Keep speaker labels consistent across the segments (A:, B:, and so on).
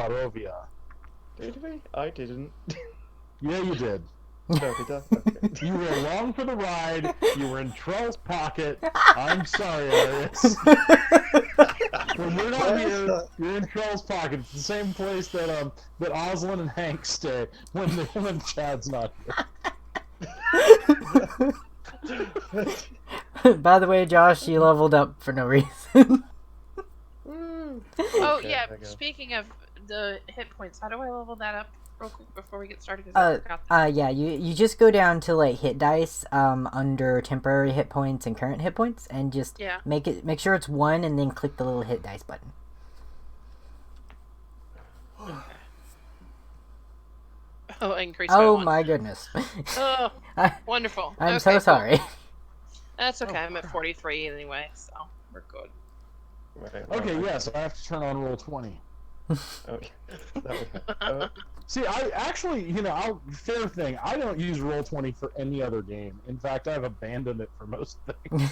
A: Barovia.
B: Did we? I didn't.
A: Yeah, you did.
B: No, we don't. Okay.
A: You were along for the ride. You were in Trell's pocket. I'm sorry, Arius. When we're not here, you're in Trell's pocket. It's the same place that that Oslin and Hank stay when Chad's not
C: here. By the way, Josh, you leveled up for no reason.
D: Oh
B: Okay,
D: yeah.
B: okay.
D: Speaking of the hit points, how do I level that up real quick before we get started? 'Cause I forgot that.
C: Yeah, you just go down to like hit dice, under temporary hit points and current hit points, and just make sure it's 1, and then click the little hit dice button.
D: Oh, increase by
C: Oh
D: 1.
C: my goodness.
D: Oh, wonderful.
C: I'm
D: okay,
C: so
D: cool.
C: sorry.
D: That's okay. I'm at 43 anyway, so we're good.
A: Okay, yes, I have to turn on Roll20.
B: Okay. That would
A: See, I actually, fair thing, I don't use Roll20 for any other game. In fact, I've abandoned it for most things.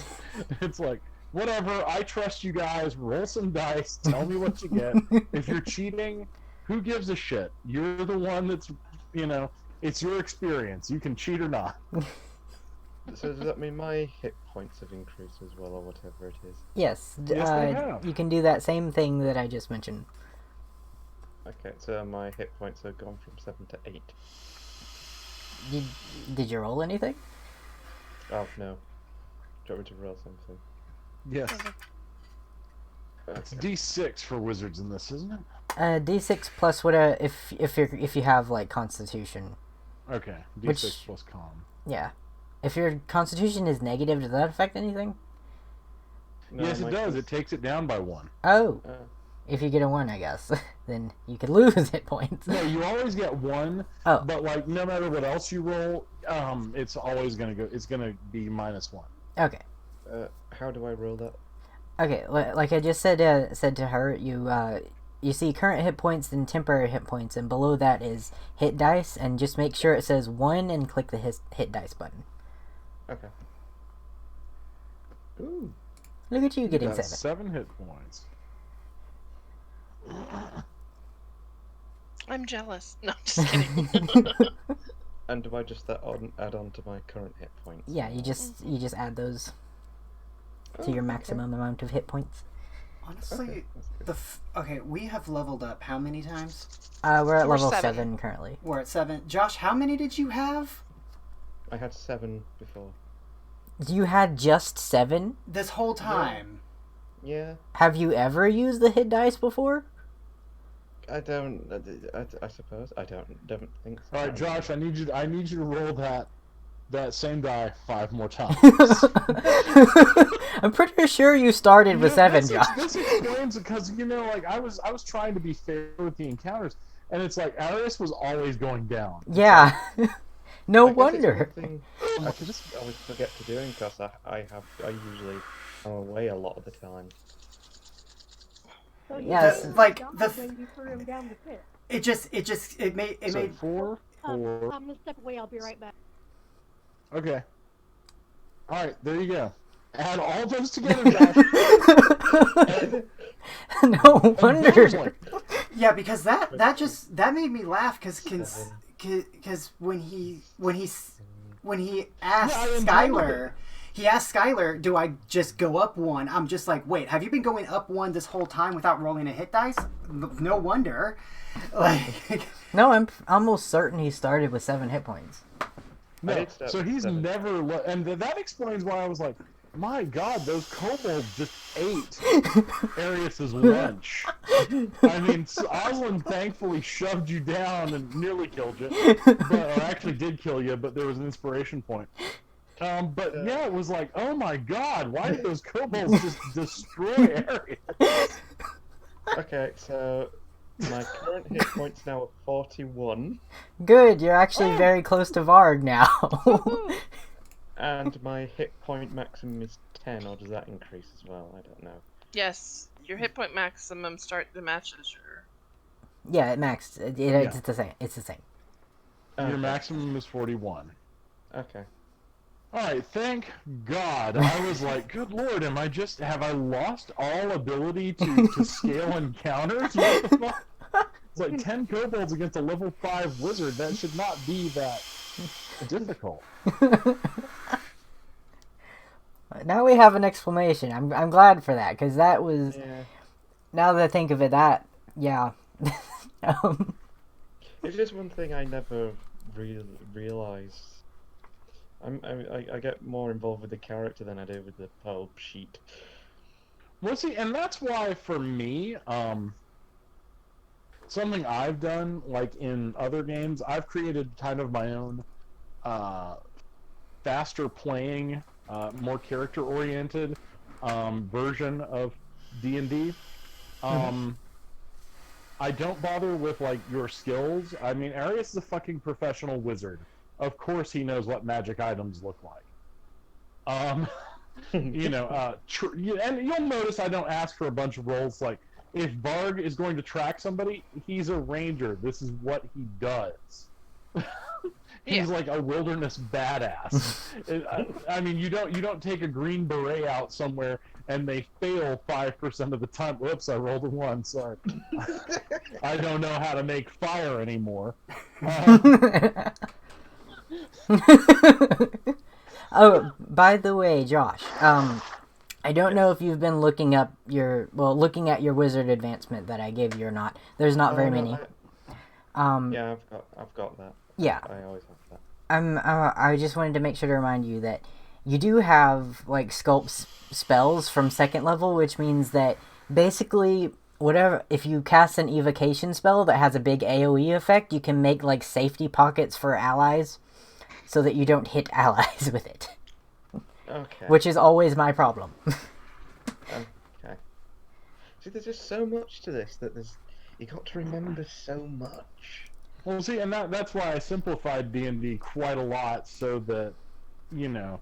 A: It's like, whatever, I trust you guys, roll some dice, tell me what you get. If you're cheating, who gives a shit? You're the one that's, it's your experience. You can cheat or not.
B: So does that mean my hit points have increased as well, or whatever it is?
C: Yes,
A: Yes, they have.
C: you can do that same thing that I just mentioned.
B: Okay, so my hit points have gone from 7 to 8.
C: Did you roll anything?
B: Oh, no. Do you want me to roll something?
A: Yes. It's D6 for wizards in this, isn't it?
C: D6 plus what if you have like Constitution.
A: Okay, D6 plus Con.
C: Yeah. If your Constitution is negative, does that affect anything?
B: No,
A: Yes, it does. It takes it down by 1.
C: Oh. If you get a 1, I guess, then you could lose hit points.
A: No, you always get 1.
C: Oh.
A: But like, no matter what else you roll, it's always gonna go. It's gonna be -1.
C: Okay.
B: How do I roll that?
C: Okay, like I just said to her, you see current hit points and temporary hit points, and below that is hit dice, and just make sure it says 1 and click the hit dice button.
B: Okay. Ooh.
C: Look at you getting 7.
A: 7 hit points.
D: I'm jealous. No, I'm just kidding.
B: And do I just add on to my current hit points?
C: Yeah, you just add those to your maximum amount of hit points.
E: Honestly, okay, we have leveled up how many times?
C: We're at
D: We're
C: level
D: 7.
C: 7 currently.
E: We're at 7. Josh, how many did you have?
B: I had 7 before.
C: You had just 7?
E: This whole time?
B: Yeah.
C: Have you ever used the hit dice before?
B: I don't. I suppose I don't think so.
A: All right, Josh, I need you to roll that same die 5 more times.
C: I'm pretty sure you started with 7, Josh.
A: This explains because I was trying to be fair with the encounters, and it's like Arius was always going down.
C: Yeah. No
B: I guess
C: wonder.
B: it's one thing I just always forget to do because I usually am away a lot of the time.
F: So
C: Yes.
E: Like,
F: when you threw him down the pit.
E: it made
A: So
E: made
A: 4.
F: I'm gonna step away. I'll be right back.
A: Okay. All right, there you go. Add all those together, Josh.
C: No wonder.
E: Yeah, because that made me laugh because when he asked Skylar, do I just go up 1? I'm just like, wait, have you been going up 1 this whole time without rolling a hit dice? No wonder. Like,
C: No, I'm almost certain he started with 7 hit points.
A: No, so he's never... and that explains why I was like, my god, those kobolds just ate Arius's lunch. I mean, Oslin thankfully shoved you down and nearly killed you. Or actually did kill you, but there was an inspiration point. But yeah, it was like, oh my god, why did those kobolds just destroy Arius?
B: Okay, so my current hit points now are 41.
C: Good, you're actually very close to Varg now.
B: And my hit point maximum is 10, or does that increase as well? I don't know.
D: Yes, your hit point maximum start the matches your...
C: Yeah, it maxed. It's the same. It's the same.
A: Your maximum is 41.
B: Okay.
A: Alright, thank God. I was like, good lord, have I lost all ability to scale encounters? What the fuck? It's like 10 kobolds against a level 5 wizard. That should not be that difficult.
C: Now we have an explanation. I'm glad for that, because that was...
B: Yeah.
C: Now that I think of it, that... Yeah.
B: It's just one thing I never realized. I get more involved with the character than I do with the whole sheet.
A: Well, see, and that's why, for me, something I've done, like in other games, I've created kind of my own faster playing, more character-oriented version of D&D. I don't bother with, like, your skills. I mean, Arius is a fucking professional wizard. Of course he knows what magic items look like. You know, and you'll notice I don't ask for a bunch of rolls. Like, if Varg is going to track somebody, he's a ranger. This is what he does. He's like a wilderness badass. I mean, you don't take a green beret out somewhere and they fail 5% of the time. Whoops, I rolled a 1. Sorry. I don't know how to make fire anymore.
C: Oh, by the way, Josh, I don't know if you've been looking up looking at your wizard advancement that I gave you or not. There's not very many.
B: Yeah, I've got that.
C: Yeah.
B: I always have that.
C: I just wanted to make sure to remind you that you do have, like, sculpt spells from 2nd level, which means that basically if you cast an evocation spell that has a big AoE effect, you can make, like, safety pockets for allies so that you don't hit allies with it.
B: Okay.
C: Which is always my problem.
B: Okay. See, there's just so much to this that you got to remember so much.
A: Well, see, and that's why I simplified D&D quite a lot, so that, you know,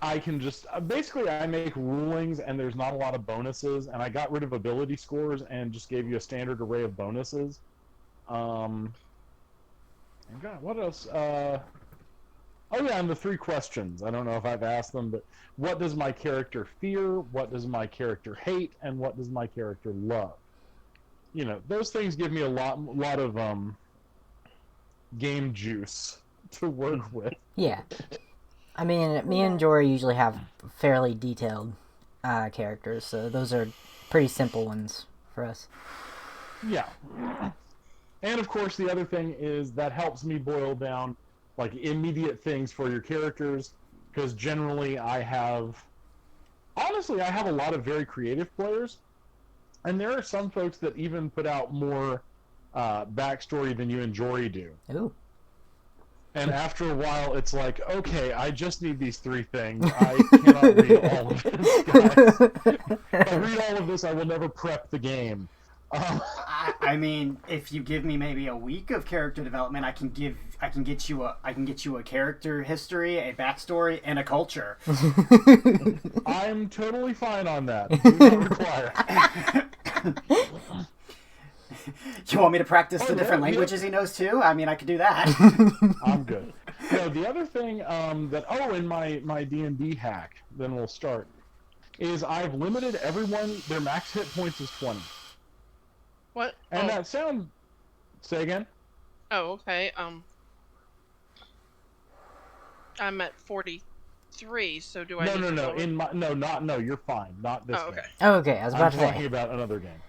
A: I can just... basically, I make rulings, and there's not a lot of bonuses, and I got rid of ability scores and just gave you a standard array of bonuses. God, what else? Oh, yeah, and the 3 questions. I don't know if I've asked them, but what does my character fear, what does my character hate, and what does my character love? You know, those things give me a lot of, game juice to work with.
C: Yeah. I mean, me and Jory usually have fairly detailed characters, so those are pretty simple ones for us.
A: Yeah. And of course, the other thing is that helps me boil down, like, immediate things for your characters, because generally I have a lot of very creative players, and there are some folks that even put out more backstory than you and Jory do.
C: Ooh.
A: And after a while, it's like, okay, I just need these 3 things. I cannot read all of this, guys. If I read all of this, I will never prep the game.
E: I mean, if you give me maybe a week of character development, I can get you a character history, a backstory, and a culture.
A: I'm totally fine on that. Do not require.
E: You want me to practice the different languages he knows too? I mean, I could do that.
A: I'm good. No, the other thing in my D&D hack, then we'll start, is I've limited everyone, their max hit points is 20.
D: What?
A: And that sounds... Say again?
D: Oh, okay. I'm at 43, so do I need to lower?
A: No, you're fine. Not this game.
D: Okay.
C: Oh, okay, I was about to say.
A: I'm talking about another game.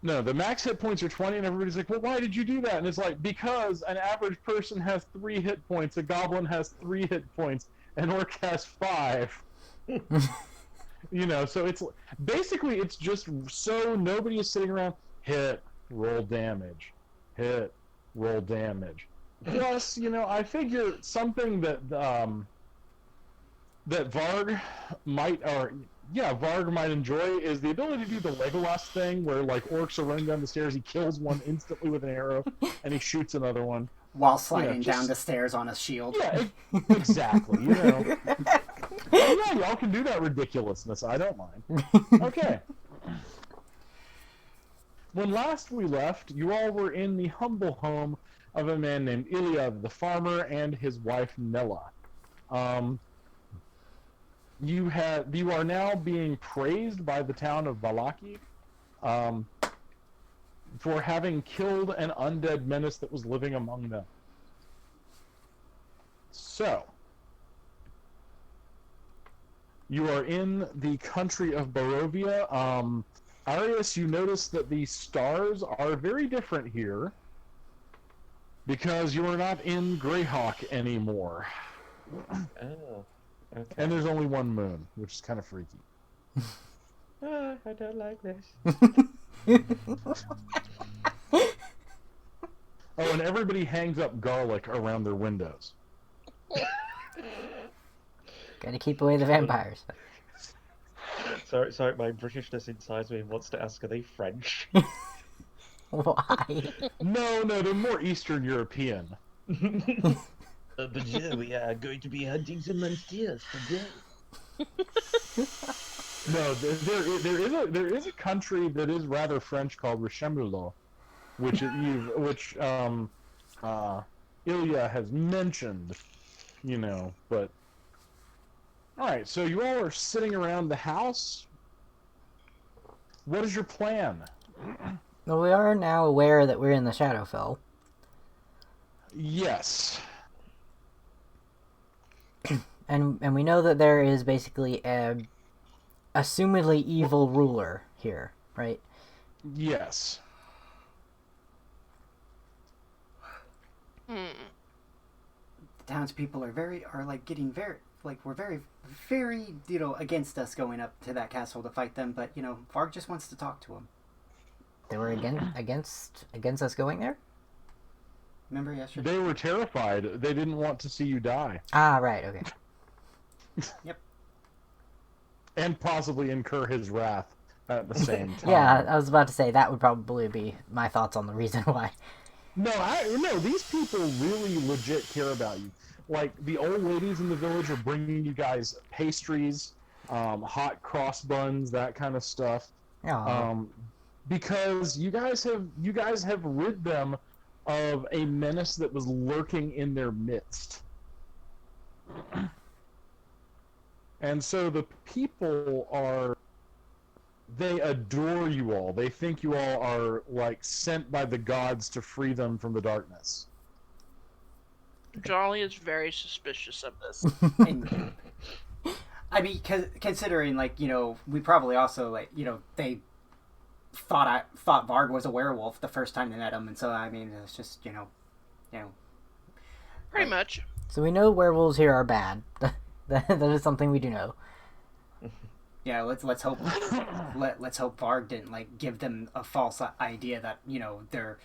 A: No, the max hit points are 20, and everybody's like, well, why did you do that? And it's like, because an average person has 3 hit points, a goblin has 3 hit points, an orc has 5. You know, so it's... Basically, it's just so nobody is sitting around, hit, roll damage, hit, roll damage. Plus, you know, I figure something that Varg might enjoy is the ability to do the Legolas thing, where, like, orcs are running down the stairs, he kills one instantly with an arrow, and he shoots another one.
E: While sliding down the stairs on a shield.
A: Yeah, exactly, you know. Yeah, y'all can do that ridiculousness, I don't mind. Okay. When last we left, you all were in the humble home of a man named Ilya the farmer and his wife Nella. You are now being praised by the town of Valaki. for having killed an undead menace that was living among them. So, you are in the country of Barovia. Arius, you notice that the stars are very different here because you are not in Greyhawk anymore.
B: Oh, okay.
A: And there's only one moon, which is kind of freaky.
B: I don't like this.
A: Oh, and everybody hangs up garlic around their windows.
C: Gotta keep away the vampires.
B: Sorry, my Britishness inside me wants to ask, are they French?
C: Why?
A: No, they're more Eastern European.
B: But yeah, we are going to be hunting some monsters today.
A: No, there is a country that is rather French called Richemoulo, which Ilya has mentioned, but all right. So you all are sitting around the house. What is your plan?
C: Well, we are now aware that we're in the Shadowfell.
A: Yes.
C: And we know that there is basically a assumedly evil ruler here, right?
A: Yes.
E: The townspeople are getting very we're very against us going up to that castle to fight them, but Varg just wants to talk to him.
C: They were against us going there?
E: Remember yesterday?
A: They were terrified. They didn't want to see you die.
C: Ah, right, okay.
E: Yep.
A: And possibly incur his wrath at the same time.
C: Yeah, I was about to say that would probably be my thoughts on the reason why.
A: No, these people really legit care about you. Like, the old ladies in the village are bringing you guys pastries, hot cross buns, that kind of stuff. Because you guys have rid them of a menace that was lurking in their midst. And so the people they adore you all. They think you all are, sent by the gods to free them from the darkness.
D: Jolly is very suspicious of this.
E: And, I mean, considering, we probably also, they thought Varg was a werewolf the first time they met him, and so, I mean, it's just,
D: Pretty much.
C: So we know werewolves here are bad. That is something we do know.
E: Yeah, let's hope Varg didn't give them a false idea that they're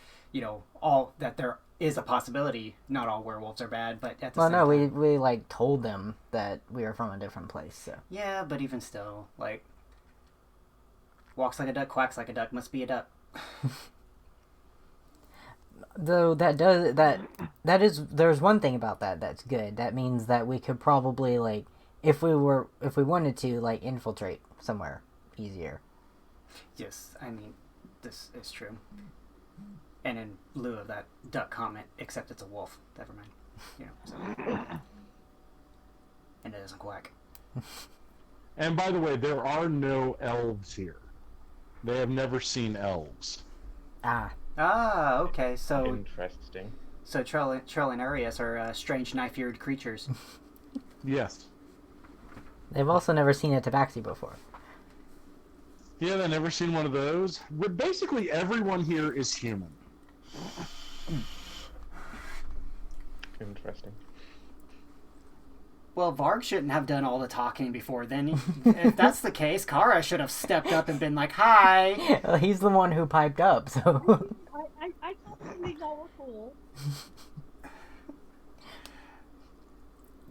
E: all that there is a possibility not all werewolves are bad, but at the same time,
C: we told them that we are from a different place. So
E: yeah, but even still, walks like a duck, quacks like a duck, must be a duck.
C: Though there's one thing about that that's good. That means that we could probably if we wanted to infiltrate somewhere easier.
E: Yes, I mean this is true. And in lieu of that duck comment, except it's a wolf. Never mind. So. And it doesn't quack.
A: And by the way, there are no elves here. They have never seen elves.
E: Ah, okay. So
B: interesting.
E: So Troll and Arius are strange knife-eared creatures.
A: Yes.
C: They've also never seen a tabaxi before.
A: Yeah, they've never seen one of those. But basically, everyone here is human.
B: Interesting.
E: Well, Varg shouldn't have done all the talking before then. If that's the case, Kara should have stepped up and been like, "Hi."
C: Well, he's the one who piped up, so.
F: I thought these all were cool.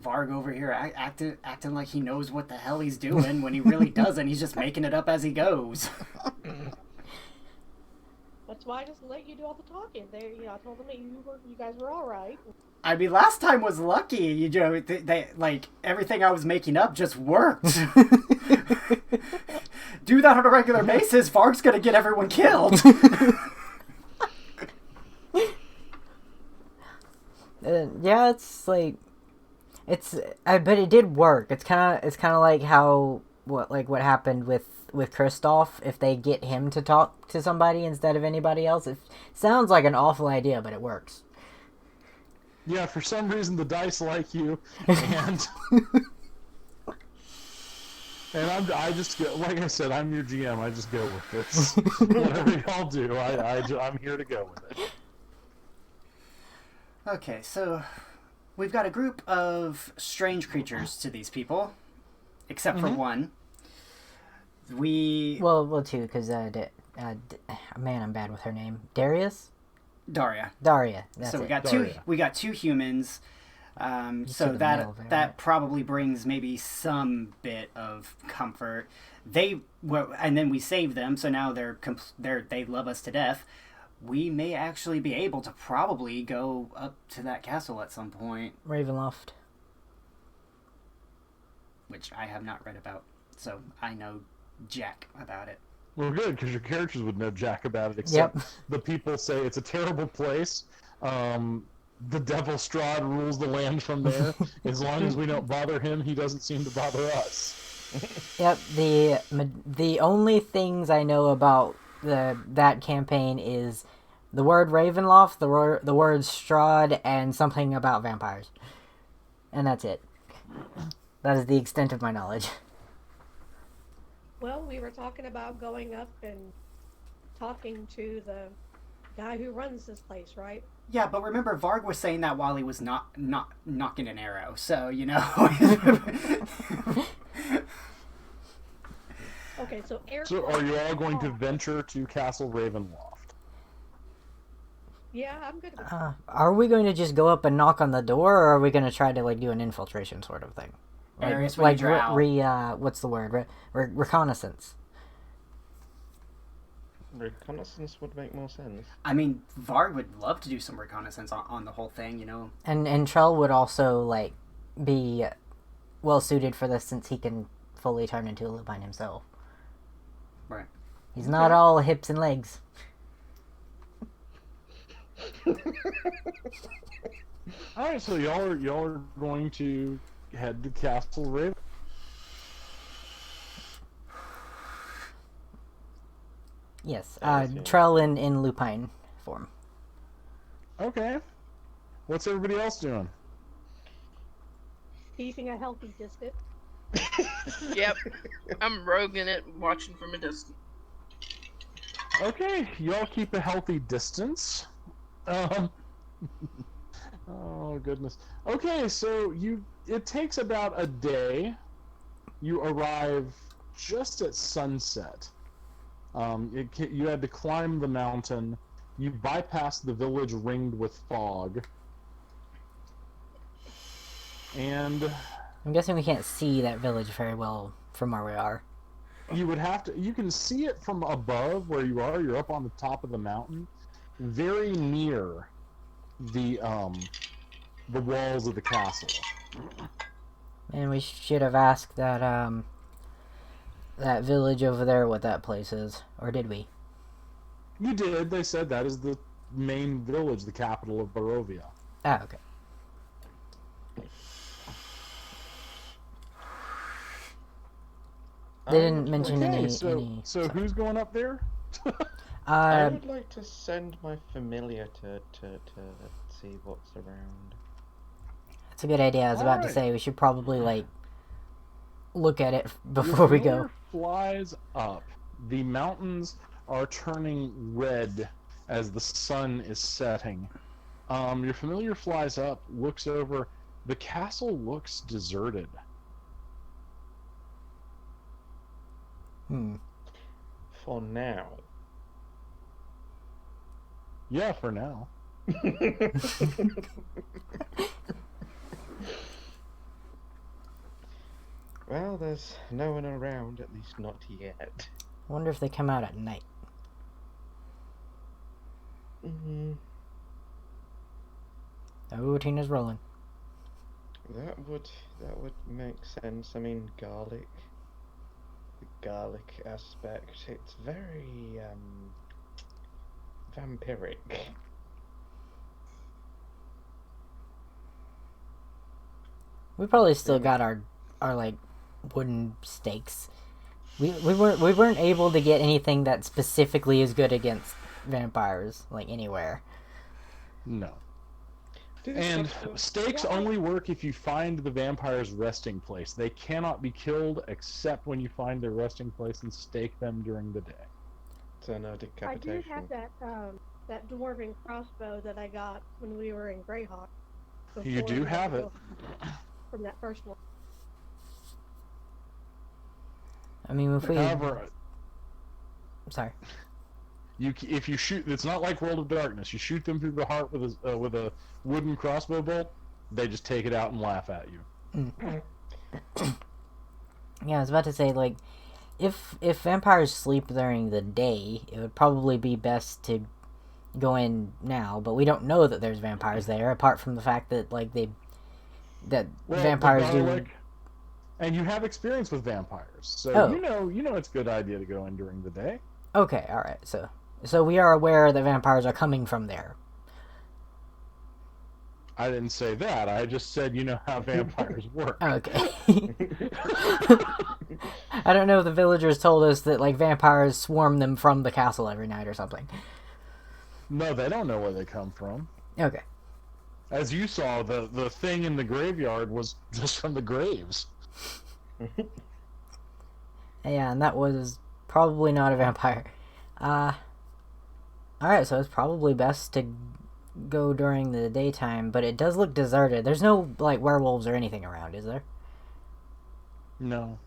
E: Varg over here acting like he knows what the hell he's doing when he really doesn't. He's just making it up as he goes.
F: That's why I just let you do all the talking. I told them that you guys were all right.
E: I mean, last time was lucky. They everything I was making up just worked. Do that on a regular basis, Varg's gonna get everyone killed.
C: Yeah, but it did work. It's kind of like how what happened with Kristoff, if they get him to talk to somebody instead of anybody else. It sounds like an awful idea, but it works.
A: Yeah, for some reason the dice like you, and I just go, like I said, I'm your GM. I just go with this. Whatever y'all do, I'm here to go with it.
E: Okay, so we've got a group of strange creatures to these people, except for one.
C: Well, two, because man, I'm bad with her name. Daria. That's
E: so
C: it.
E: We got two humans. So that probably brings maybe some bit of comfort. And then we save them, so now they love us to death. We may actually be able to probably go up to that castle at some point.
C: Ravenloft.
E: Which I have not read about, so I know jack about it.
A: Well, good, because your characters would know jack about it, except the people say it's a terrible place. The devil Strahd rules the land from there. As long as we don't bother him, he doesn't seem to bother us.
C: Yep, the only things I know about that campaign is the word Ravenloft, the word Strahd, and something about vampires. And that's it. That is the extent of my knowledge.
F: Well, we were talking about going up and talking to the guy who runs this place, right?
E: Yeah, but remember, Varg was saying that while he was not knocking an arrow, so, you know.
F: Okay, so
A: So are you all going to venture to Castle Ravenloft?
F: Yeah, I'm good with
C: Are we going to just go up and knock on the door, or are we going to try to do an infiltration sort of thing? What's the word? Reconnaissance.
B: Reconnaissance would make more sense.
E: I mean, Varg would love to do some reconnaissance on the whole thing, you know.
C: And Trell would also be well suited for this, since he can fully turn into a lupine himself.
E: Right.
C: He's not all hips and legs.
A: Alright, so y'all are going to head to Castle Raven.
C: Yes, Trell in lupine form.
A: Okay. What's everybody else doing?
F: keeping a healthy distance.
D: Yep. I'm roguing it, watching from a distance.
A: Okay, y'all keep a healthy distance. Oh goodness. Okay, so it takes about a day. You arrive just at sunset. You had to climb the mountain. You bypass the village ringed with fog. And
C: I'm guessing we can't see that village very well from where we are.
A: you would have to. You can see it from above where you are. You're up on the top of the mountain, very near the walls of the castle.
C: And we should have asked that that village over there what that place is, or did we?
A: You did. They said that is the main village, the capital of Barovia.
C: Ah, okay. They didn't mention any.
A: So who's going up there?
B: I would like to send my familiar to see what's around.
C: That's a good idea. I was about to say we should probably look at it before we go.
A: Flies up. The mountains are turning red as the sun is setting. Your familiar flies up, looks over. The castle looks deserted.
B: For now.
A: Yeah, for now.
B: Well, there's no one around, at least not yet.
C: I wonder if they come out at night. Oh, Tina's rolling.
B: That would make sense. I mean, the garlic aspect, it's very vampiric.
C: We probably still got our wooden stakes. We weren't able to get anything that specifically is good against vampires, like, anywhere.
A: No. And stakes only work if you find the vampire's resting place. They cannot be killed except when you find their resting place and stake them during the day.
B: So no
F: I
B: decapitation.
F: do have that dwarven crossbow that I got when we were in Greyhawk.
A: You do have it.
F: From that first one.
C: I mean, if we...
A: However,
C: Sorry.
A: if you shoot, it's not like World of Darkness. You shoot them through the heart with a wooden crossbow bolt, they just take it out and laugh at you.
C: Yeah, I was about to say, like, if vampires sleep during the day, it would probably be best to go in now, but we don't know that there's vampires there, apart from the fact that, like, vampires do...
A: And you have experience with vampires, so you know it's a good idea to go in during the day.
C: Okay, alright, so we are aware that vampires are coming from there.
A: I didn't say that, I just said you know how vampires work.
C: Okay. I don't know if the villagers told us that, like, vampires swarm them from the castle every night or something.
A: No, they don't know where they come from.
C: Okay.
A: As you saw, the thing in the graveyard was just from the graves.
C: Yeah, and that was probably not a vampire. Alright, so it's probably best to go during the daytime, but it does look deserted. There's no, like, werewolves or anything around, is there?
A: No.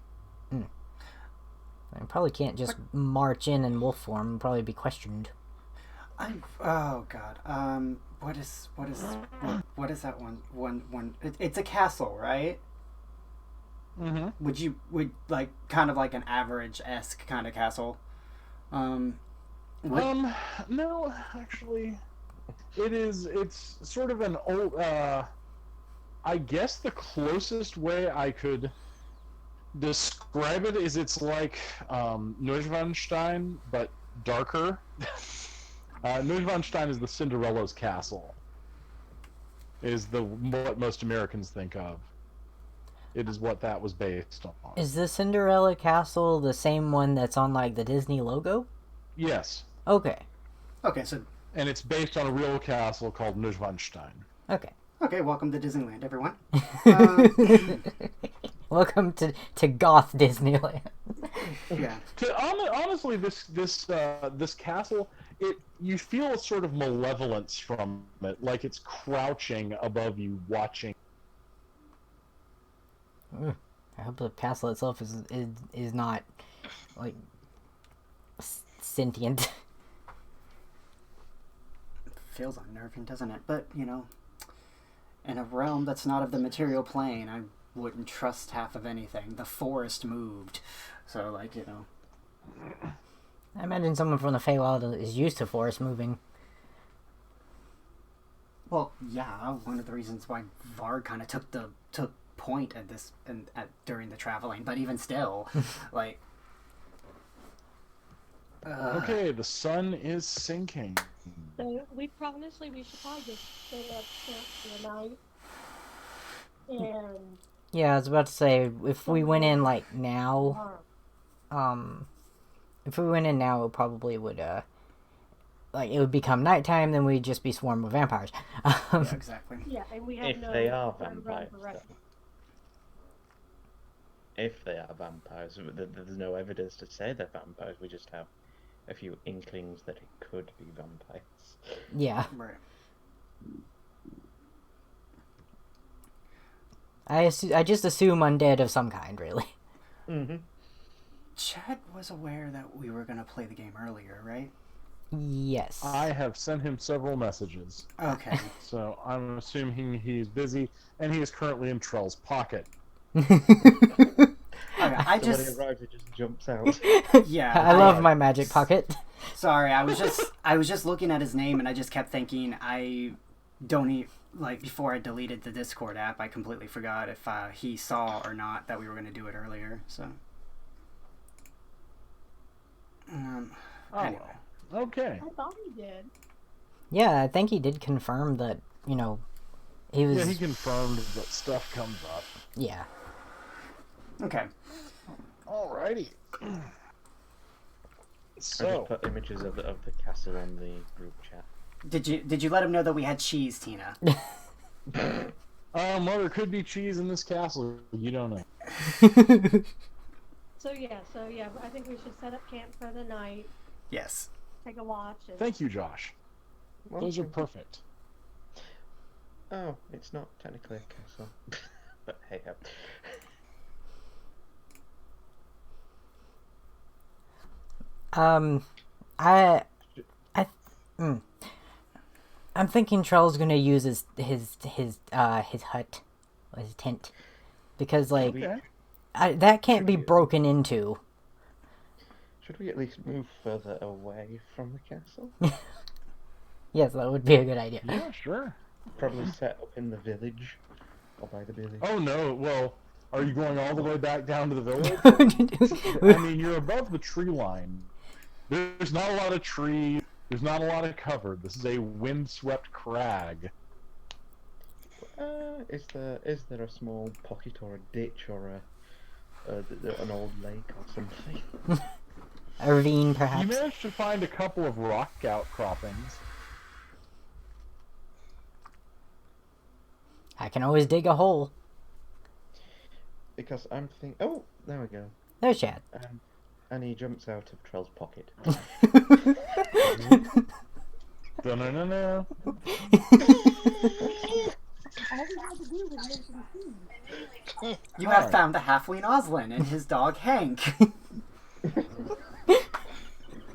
C: I probably can't just march in wolf form and probably be questioned.
E: Oh god. What is that one? It's a castle, right?
A: Mm-hmm.
E: Would like kind of like an average-esque kind of castle?
A: No, actually, it's sort of an old, I guess the closest way I could describe it is it's like, Neuschwanstein, but darker. Neuschwanstein is the Cinderella's castle. Is what most Americans think of. It is what that was based on.
C: Is the Cinderella castle the same one that's on, like, the Disney logo?
A: Yes.
C: Okay.
E: Okay, so...
A: And it's based on a real castle called Neuschwanstein.
C: Okay.
E: Okay, welcome to Disneyland, everyone.
C: Welcome to Goth Disneyland.
E: Yeah.
A: Honestly, this castle, you feel a sort of malevolence from it, like it's crouching above you, watching.
C: I hope the castle itself is not, like, sentient.
E: Feels unnerving, doesn't it? But, you know, in a realm that's not of the material plane, I wouldn't trust half of anything. The forest moved. So, like, you know.
C: I imagine someone from the Feywild is used to forest moving.
E: Well, yeah, one of the reasons why Varg kind of took point at this during the traveling, but even still, like...
A: Okay, the sun is sinking.
F: So we should probably just set up camp for the night. And
C: Yeah, I was about to say, if we went in, like, now, if we went in now, it probably would, like, it would become nighttime, then we'd just be swarmed with vampires.
E: Yeah, exactly.
F: yeah, and we have
B: If
F: no
B: they are
F: time to run
B: vampires,
F: for rest.
B: though. If they are vampires, there's no evidence to say they're vampires. We just have a few inklings that it could be vampires.
C: Yeah.
E: Right.
C: I just assume undead of some kind, really.
B: Mm-hmm.
E: Chad was aware that we were going to play the game earlier, right?
C: Yes.
A: I have sent him several messages.
E: Okay.
A: So I'm assuming he's busy, and he is currently in Trell's pocket.
E: Okay,
B: When it arrives, it just jumps out.
E: Yeah.
C: I love my magic pocket.
E: Sorry, I was just looking at his name and I just kept thinking I don't even, like, before I deleted the Discord app, I completely forgot if he saw or not that we were going to do it earlier. So. Anyway.
A: Well. Okay.
F: I thought he did.
C: Yeah, I think he did confirm that, you know, he was...
A: Yeah, he confirmed that stuff comes up.
C: Yeah.
E: Okay.
A: Alrighty.
B: I
A: So,
B: just put images of the castle on the group chat.
E: Did you let him know that we had cheese, Tina?
A: well, there could be cheese in this castle. You don't know.
F: So yeah, I think we should set up camp for the night,
E: Yes.
F: take a watch. And...
A: Thank you, Josh.
B: Well,
A: Those are perfect.
B: Oh, it's not technically a castle. But hey ho.
C: I'm thinking Charles gonna use his hut, his tent, because like that can't be broken into.
B: Should we at least move further away from the castle?
C: Yes, that would be a good idea.
A: Yeah, sure.
B: Probably set up in the village or by the village.
A: Oh no, well, are you going all the way back down to the village? I mean, you're above the tree line. There's not a lot of tree. There's not a lot of cover. This is a windswept crag.
B: Is there a small pocket or a ditch or an old lake or something?
C: A ravine, perhaps.
A: You managed to find a couple of rock outcroppings.
C: I can always dig a hole.
B: Because I'm thinking. Oh, there we go.
C: There's Chad.
B: And he jumps out of Trell's pocket.
A: Da-na-na-na.
E: You have found the halfling Oslin and his dog Hank.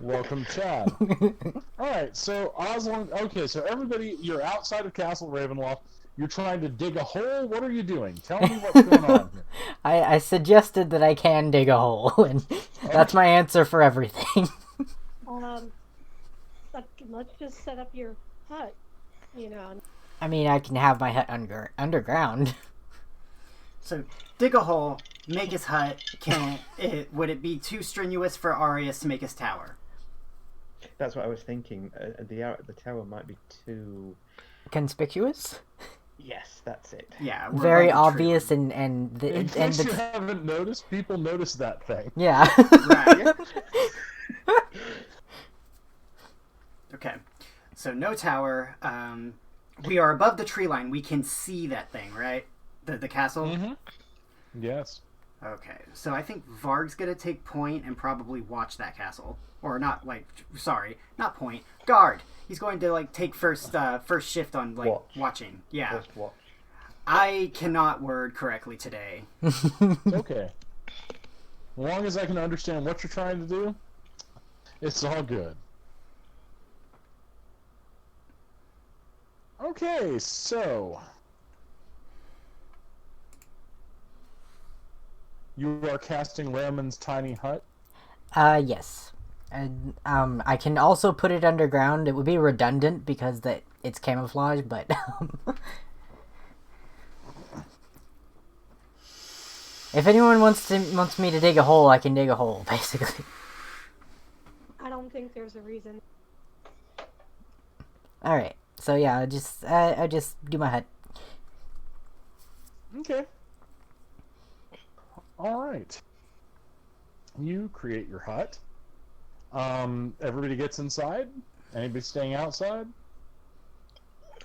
A: Welcome, Chad. Alright, so Oslin. Okay, so everybody, you're outside of Castle Ravenloft. You're trying to dig a hole? What are you doing? Tell me what's going on here.
C: I suggested that I can dig a hole, and that's my answer for everything.
F: Let's just set up your hut, you know.
C: I mean, I can have my hut underground.
E: So, dig a hole, make his hut. Would it be too strenuous for Arius to make his tower?
B: That's what I was thinking. The tower might be too...
C: Conspicuous?
B: Yes, that's it.
E: Yeah,
C: very obvious
A: In case you haven't noticed, people notice that thing.
C: Yeah.
E: Right. Okay, so no tower. We are above the tree line. We can see that thing, right? The castle?
A: Mm-hmm. Yes.
E: Okay, so I think Varg's gonna take point and probably watch that castle. Or not, not point. Guard! He's going to, take first shift on, watching. Yeah.
B: First watch.
E: I cannot word correctly today.
A: Okay. As long as I can understand what you're trying to do, it's all good. Okay, so... You are casting Ramon's tiny hut?
C: Yes. And, I can also put it underground. It would be redundant because it's camouflage, but... If anyone wants me to dig a hole, I can dig a hole, basically.
F: I don't think there's a reason.
C: Alright, so yeah, I just do my hut.
A: Okay. Alright. You create your hut. Everybody gets inside? Anybody staying outside?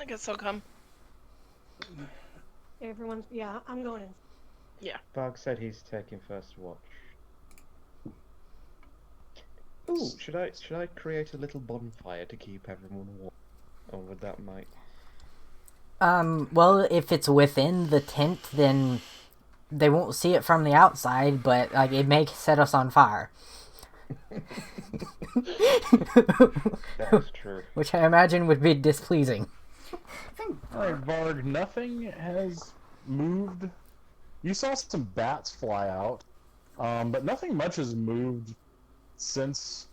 D: I guess I'll come.
F: I'm going in.
D: Yeah.
B: Varg said he's taking first watch. Ooh, should I create a little bonfire to keep everyone warm? Or would that might...
C: Well, if it's within the tent, then they won't see it from the outside, but, it may set us on fire.
B: That's true.
C: Which I imagine would be displeasing.
A: Alright, Varg, nothing has moved. You saw some bats fly out, but nothing much has moved since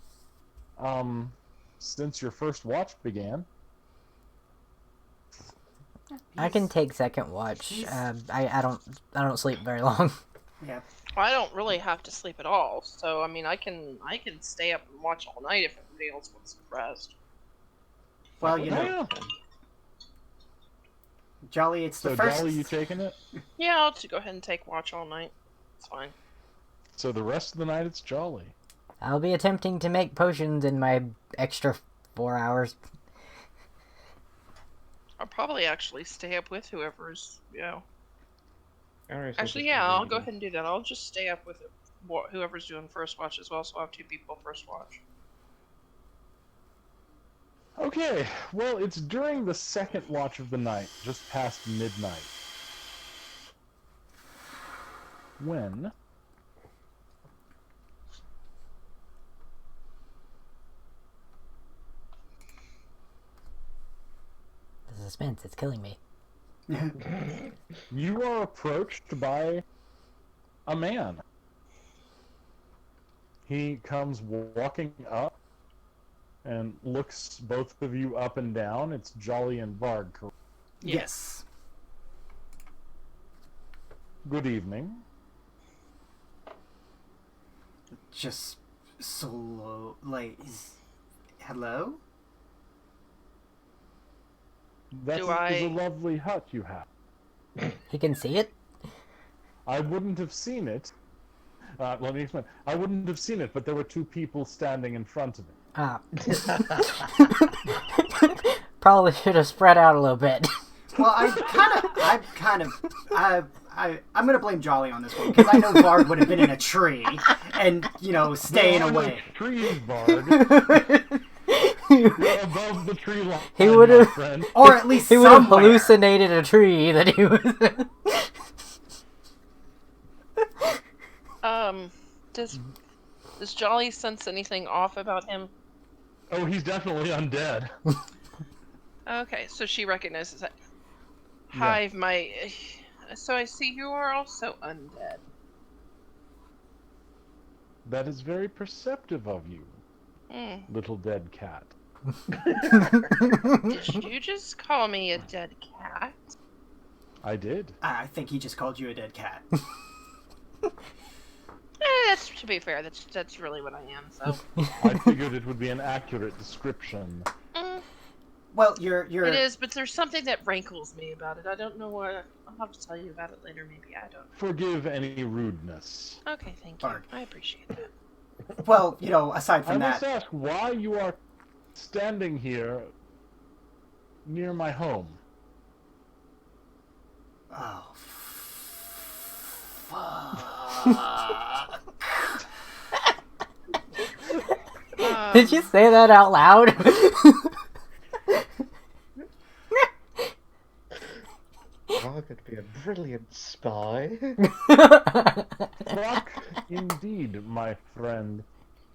A: your first watch began.
C: I can take second watch. I don't sleep very long.
E: Yeah.
D: Well, I don't really have to sleep at all, so I mean, I can stay up and watch all night if everybody else wants to rest.
E: Well, you know, Jolly, it's the first.
A: Jolly, you taking it?
D: Yeah, I'll just go ahead and take watch all night. It's fine.
A: So the rest of the night, it's jolly.
C: I'll be attempting to make potions in my extra 4 hours.
D: I'll probably actually stay up with whoever's,
B: Arius will
D: Actually,
B: just
D: yeah,
B: be
D: I'll
B: reading.
D: go ahead and do that. I'll just stay up with whoever's doing first watch as well, so I'll have 2 people first watch.
A: Okay, well, it's during the second watch of the night, just past midnight, when
C: The suspense, it's killing me.
A: you are approached by a man. He comes walking up and looks both of you up and down. It's Jolly and Varg.
E: Yes.
A: Good evening.
E: Just slow, like, hello?
A: That is a lovely hut you have.
C: He can see it?
A: I wouldn't have seen it. Let me explain. I wouldn't have seen it, but there were 2 people standing in front of it.
C: Ah. Probably should have spread out a little bit.
E: Well, I'm gonna blame Jolly on this one, because I know Varg would have been in a tree, and, staying away.
A: Trees, Varg. You're above the tree line,
C: He would have,
A: friend.
E: Or at least
C: he would have
E: somewhere.
C: hallucinated a tree that he was.
D: Does Jolly sense anything off about him?
A: Oh, he's definitely undead.
D: Okay, so she recognizes that. Hive, so I see you are also undead.
A: That is very perceptive of you, little dead cat.
D: Did you just call me a dead cat?
A: I did.
E: I think he just called you a dead cat.
D: That's, to be fair, that's really what I am, so.
A: I figured it would be an accurate description.
E: Well, you're...
D: It is, but there's something that rankles me about it. I don't know what. I'll have to tell you about it later, maybe. I don't know.
A: Forgive any rudeness.
D: Okay, thank you.
E: Bark.
D: I appreciate that.
E: Well, aside
A: I
E: from
A: must
E: that...
A: ask why you are standing here near my home.
E: Oh, fuck.
C: Did you say that out loud?
B: Varg could be a brilliant spy.
A: Rock, indeed, my friend.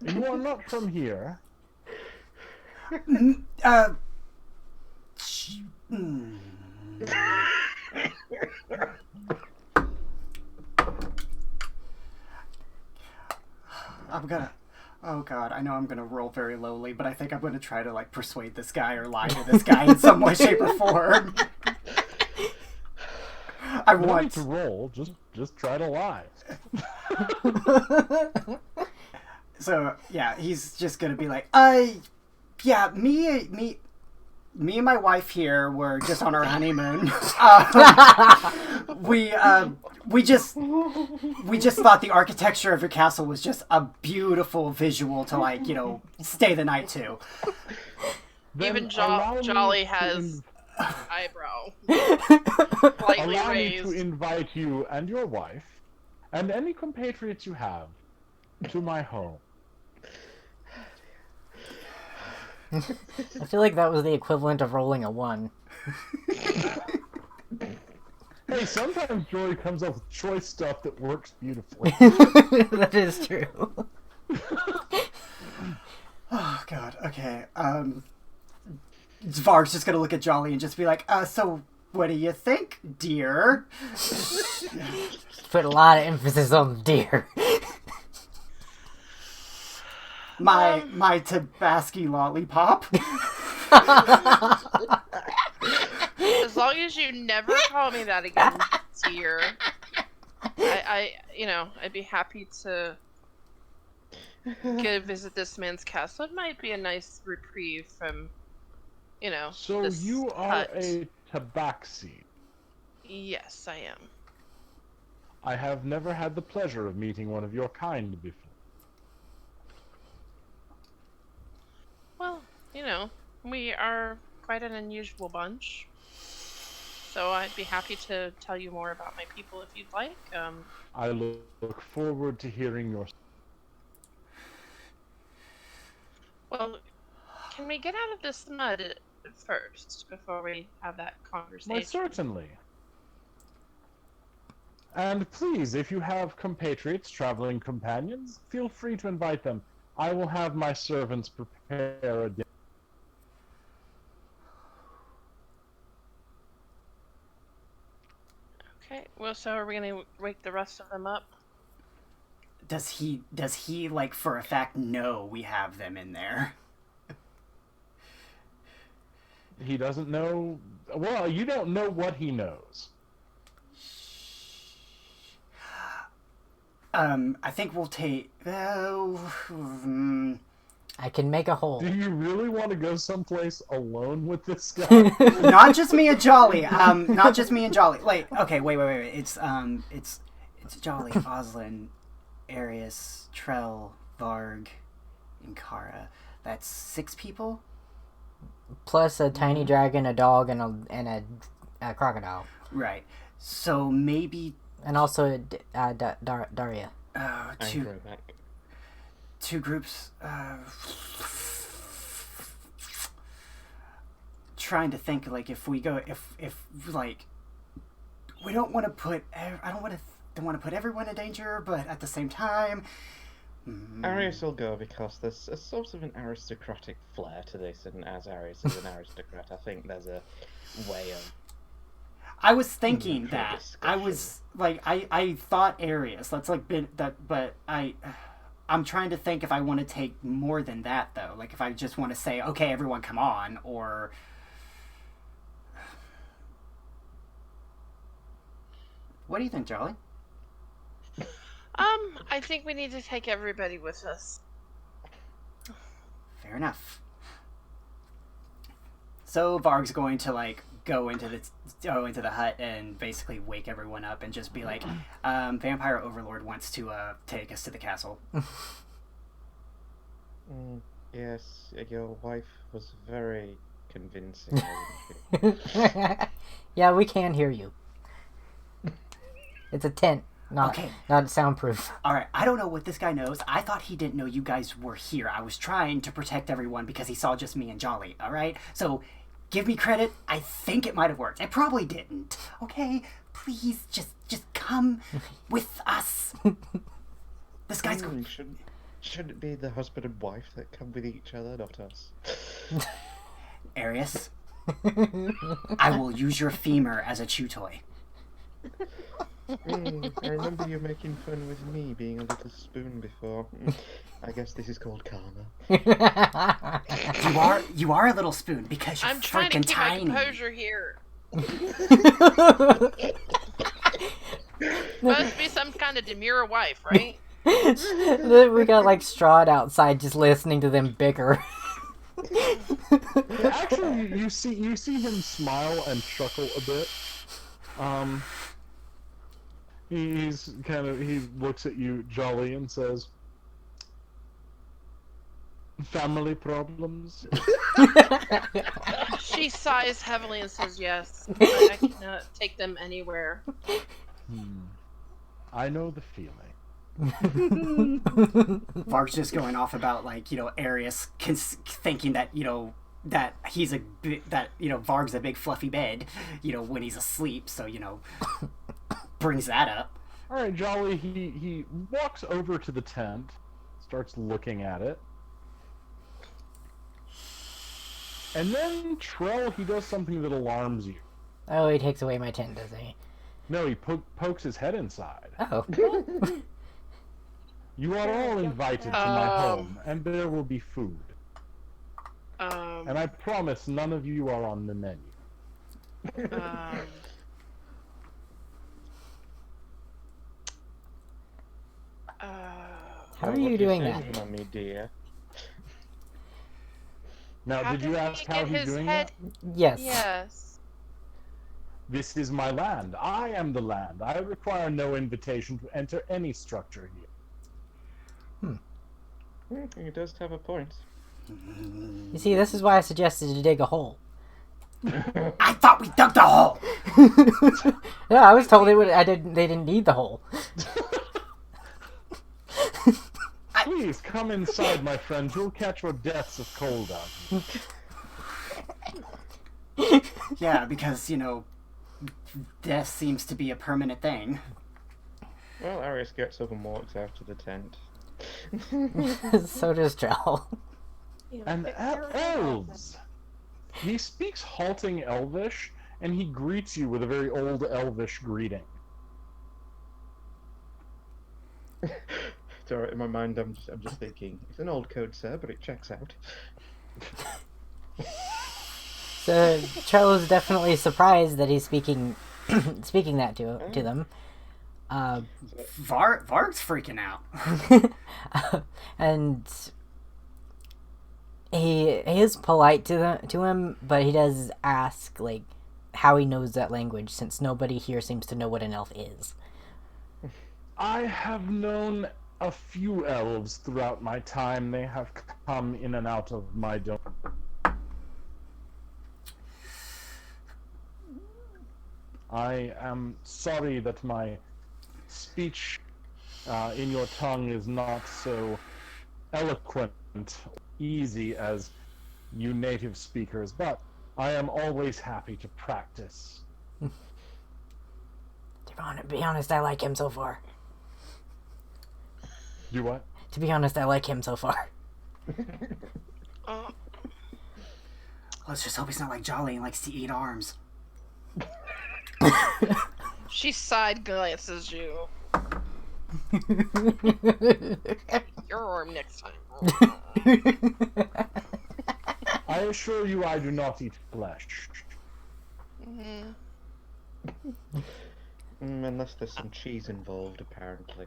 A: You are not from here.
E: Oh god, I know I'm gonna roll very lowly, but I think I'm gonna try to, persuade this guy or lie to this guy in some way, shape, or form. I
A: No
E: want
A: need to roll, just try to lie.
E: So, yeah, he's just gonna be like, yeah, me and my wife here were just on our honeymoon. We just thought the architecture of your castle was just a beautiful visual to stay the night to.
D: Even Jolly has eyebrow slightly
A: Allow
D: raised.
A: me to invite you and your wife, and any compatriots you have, to my home.
C: I feel like that was the equivalent of rolling a 1.
A: Hey, sometimes Jory comes up with choice stuff that works beautifully.
C: That is true.
E: Oh god, okay. Varg's just gonna look at Jolly and just be like, so what do you think, dear?
C: Put a lot of emphasis on deer.
E: My Tabasco lollipop.
D: As long as you never call me that again, dear, I'd be happy to visit this man's castle. It might be a nice reprieve from,
A: So
D: this
A: you are
D: hut.
A: a tabaxi.
D: Yes, I am.
A: I have never had the pleasure of meeting one of your kind before.
D: Well, you know, we are quite an unusual bunch. So I'd be happy to tell you more about my people if you'd like.
A: I look forward to hearing your...
D: Well, can we get out of this mud first before we have that conversation?
A: Why, certainly. And please, if you have compatriots, traveling companions, feel free to invite them. I will have my servants prepare a dinner.
D: Okay, well, so are we going to wake the rest of them up?
E: Does he like for a fact know we have them in there?
A: He doesn't know... Well, you don't know what he knows.
E: I think we'll take...
C: I can make a hole.
A: Do you really want to go someplace alone with this guy?
E: Not just me and Jolly. Not just me and Jolly. Like, okay, wait. It's Jolly, Oslin, Arius, Trell, Varg, and Kara. That's 6 people?
C: Plus a tiny dragon, a dog, and a crocodile.
E: Right. So maybe...
C: And also Daria.
E: Two groups. Trying to think, like, if we go... If like... We don't want to put... I don't want to put everyone in danger, but at the same time...
B: Arius will go because there's a sort of an aristocratic flair to this, and as Arius is an aristocrat, I think there's a way of...
E: I was thinking that. I was, like, I thought Arius. That's, like, been... that, but I'm trying to think if I want to take more than that, though. Like, if I just want to say, okay, everyone come on, or... What do you think, Jolly?
D: I think we need to take everybody with us.
E: Fair enough. So Varg's going to, like, go into the hut and basically wake everyone up and just be like, Vampire Overlord wants to take us to the castle.
B: Yes, your wife was very convincing, wasn't she?
C: Yeah, we can hear you. It's a tent. Not soundproof.
E: Alright, I don't know what this guy knows. I thought he didn't know you guys were here. I was trying to protect everyone because he saw just me and Jolly, alright? So, give me credit. I think it might have worked. It probably didn't. Okay? Please, just come with us. This guy's going...
B: Should it be the husband and wife that come with each other, not us?
E: Arius, I will use your femur as a chew toy.
B: I remember you making fun with me being a little spoon before. I guess this is called karma.
E: You are a little spoon because you're
D: I'm trying to keep
E: tiny.
D: my composure here. Must be some kind of demure wife, right?
C: We got like Strahd outside just listening to them bicker.
A: Actually, you see him smile and chuckle a bit. He looks at you, Jolly, and says, "Family problems?"
D: She sighs heavily and says yes. But I cannot take them anywhere.
A: I know the feeling.
E: Varg's just going off about, like, you know, Arius thinking that, you know, that he's Varg's a big fluffy bed, you know, when he's asleep, so, you know, brings that up.
A: Alright, Jolly, he walks over to the tent, starts looking at it. And then, Trell, he does something that alarms you.
C: Oh, he takes away my tent, does he?
A: No, he pokes his head inside.
C: Oh.
A: You are all invited to my home, and there will be food. And I promise none of you are on the menu.
C: How are you doing that?
B: Mummy dear.
A: Now, did you ask how he's doing that?
C: Yes.
D: Yes.
A: This is my land. I am the land. I require no invitation to enter any structure here.
B: He does have a point.
C: You see, this is why I suggested to dig a hole.
E: I thought we dug the hole.
C: Yeah, I was told they would. They didn't need the hole.
A: Please come inside, my friends. You'll catch your deaths of cold out here.
E: Yeah, because, death seems to be a permanent thing.
B: Well, Arius gets up and walks out to the tent.
C: So does Trell.
A: And elves! He speaks halting Elvish, and he greets you with a very old Elvish greeting.
B: So in my mind, I'm just thinking, it's an old code, sir, but it checks out.
C: So Trell is definitely surprised that he's speaking that to them.
E: Varg's freaking out.
C: And he is polite to him, but he does ask like how he knows that language, since nobody here seems to know what an elf is.
A: I have known a few elves throughout my time. They have come in and out of my domain. I am sorry that my speech in your tongue is not so eloquent, easy as you native speakers, but I am always happy to practice.
C: To be honest, I like him so far.
A: Do what?
C: To be honest, I like him so far.
E: Let's just hope he's not like Jolly and likes to eat arms.
D: She side glances you. Your arm next time.
A: I assure you I do not eat flesh.
B: Unless there's some cheese involved, apparently.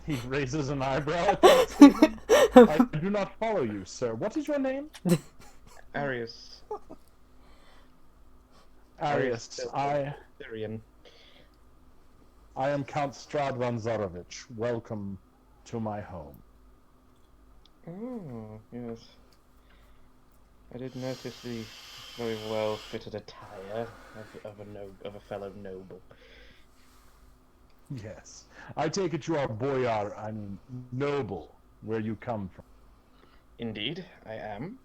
A: He raises an eyebrow at that statement. I do not follow you, sir. What is your name?
B: Arius.
A: Arius.
B: Syrian.
A: I am Count Stradvan Zarovich. Welcome to my home.
B: Oh, yes. I did notice the very well fitted attire of a fellow noble.
A: Yes. I take it you are boyar, noble, where you come from.
B: Indeed, I am.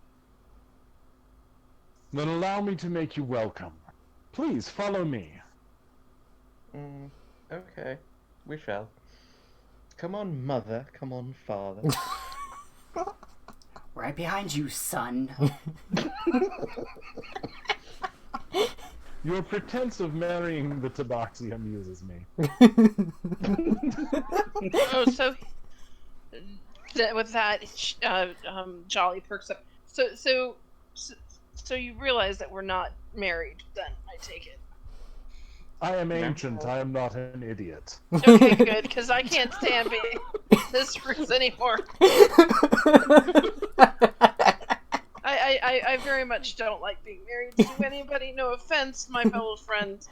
A: Then allow me to make you welcome. Please, follow me.
B: Okay. We shall. Come on, mother. Come on, father.
E: Right behind you, son.
A: Your pretense of marrying the Tabaxi amuses me.
D: Oh, so with that, Jolly perks up. So you realize that we're not married, then, I take it.
A: I am ancient. I am not an idiot.
D: Okay, good, because I can't stand being this fruit anymore. I very much don't like being married to anybody. No offense, my fellow friends,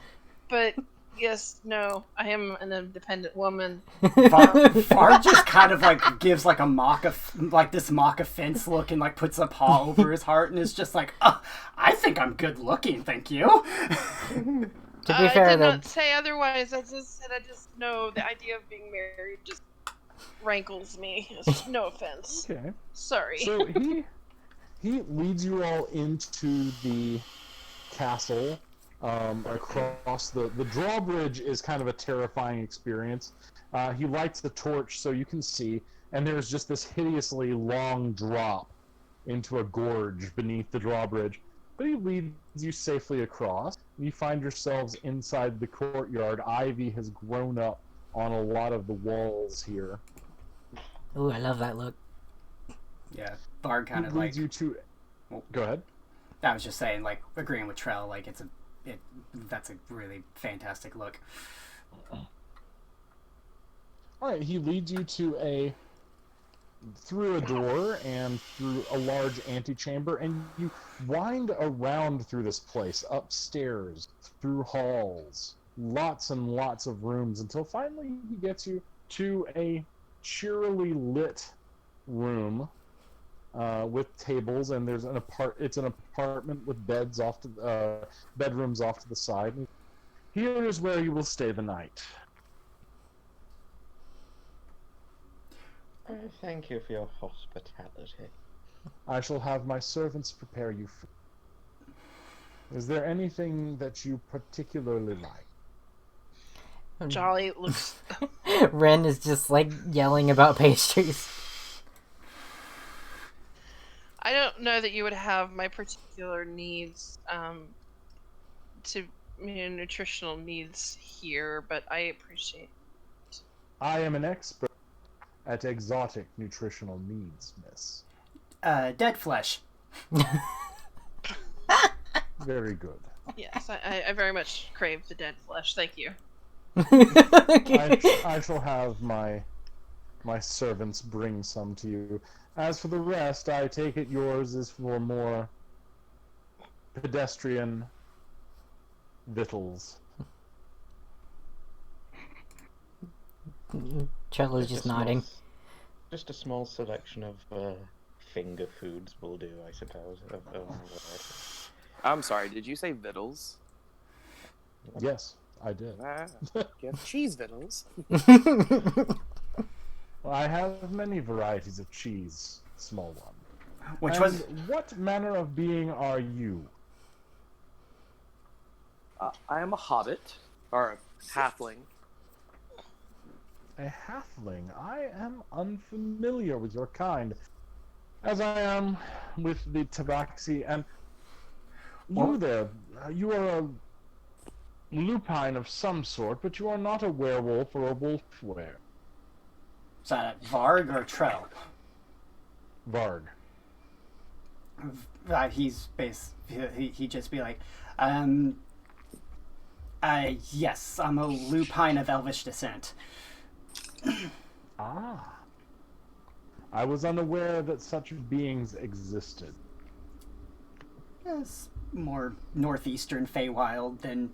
D: but yes, no, I am an independent woman.
E: Var just kind of like gives like this mock offense look and like puts a paw over his heart and is just like, oh, I think I'm good looking, thank you.
C: To be fair,
D: I did not say otherwise. I just know the idea of being married just rankles me. No offense.
A: Okay.
D: Sorry.
A: So he leads you all into the castle. Across the drawbridge is kind of a terrifying experience. He lights the torch so you can see, and there's just this hideously long drop into a gorge beneath the drawbridge. But he leads you safely across. You find yourselves inside the courtyard. Ivy has grown up on a lot of the walls here.
C: Ooh, I love that look.
E: Yeah, Bard kind of
A: leads
E: like.
A: You to.
E: Well,
A: go ahead.
E: I was just saying, like agreeing with Trell, like that's a really fantastic look.
A: All right, he leads you to a through a door and through a large antechamber, and you wind around through this place, upstairs, through halls, lots and lots of rooms, until finally he gets you to a cheerily lit room with tables, and there's it's an apartment with bedrooms off to the side. Here is where you will stay the night.
B: Thank you for your hospitality.
A: I shall have my servants prepare you food. Is there anything that you particularly like?
D: Jolly looks.
C: Ren is just like yelling about pastries.
D: I don't know that you would have my particular needs, nutritional needs here, but I appreciate it.
A: I am an expert at exotic nutritional needs, miss.
E: Dead flesh.
A: Very good.
D: Yes, I very much crave the dead flesh. Thank you.
A: I shall have my servants bring some to you. As for the rest, I take it yours is for more pedestrian victuals.
C: Charlie's just nodding.
B: Just a small selection of finger foods will do, I suppose.
G: I'm sorry, did you say victuals?
A: Yes, I did.
G: You have cheese victuals.
A: Well, I have many varieties of cheese, small one. What manner of being are you?
G: I am a hobbit, or a halfling.
A: A halfling? I am unfamiliar with your kind, as I am with the tabaxi, and you are a lupine of some sort, but you are not a werewolf or a wolf-wear.
E: Is that Varg or Trell?
A: Varg.
E: He'd just be like, yes, I'm a lupine of elvish descent.
A: Ah. I was unaware that such beings existed.
E: It's more northeastern Feywild than,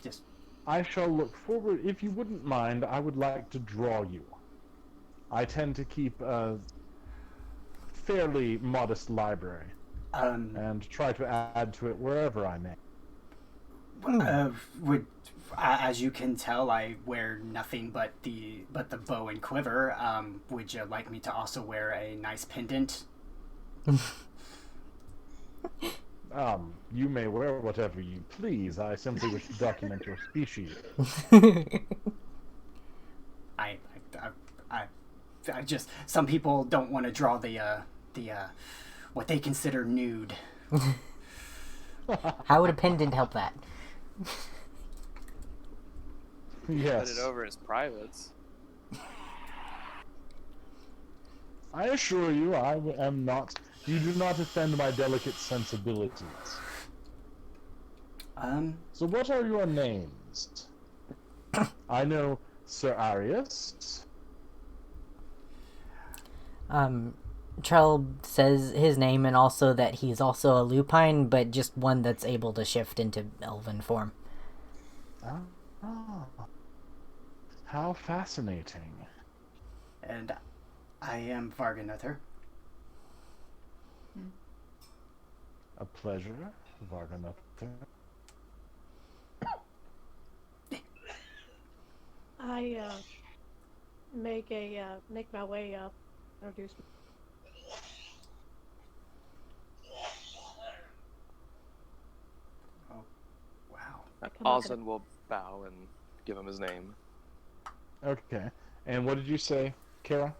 E: just...
A: I shall look forward. If you wouldn't mind, I would like to draw you. I tend to keep a fairly modest library, and try to add to it wherever I may.
E: As you can tell, I wear nothing but the bow and quiver. Would you like me to also wear a nice pendant?
A: You may wear whatever you please. I simply wish to document your species.
E: I just, some people don't want to draw the what they consider nude.
C: How would a pendant help that?
A: Yes.
G: Put it over as privates.
A: I assure you, I am not. You do not offend my delicate sensibilities. So what are your names? I know Sir Arius.
C: Trell says his name and also that he's also a lupine, but just one that's able to shift into elven form.
A: How fascinating.
E: And I am Varganother.
A: A pleasure, Varganother.
F: I make my way up, introduce.
E: Oh, wow!
G: Osmond will bow and give him his name.
A: Okay. And what did you say, Kara?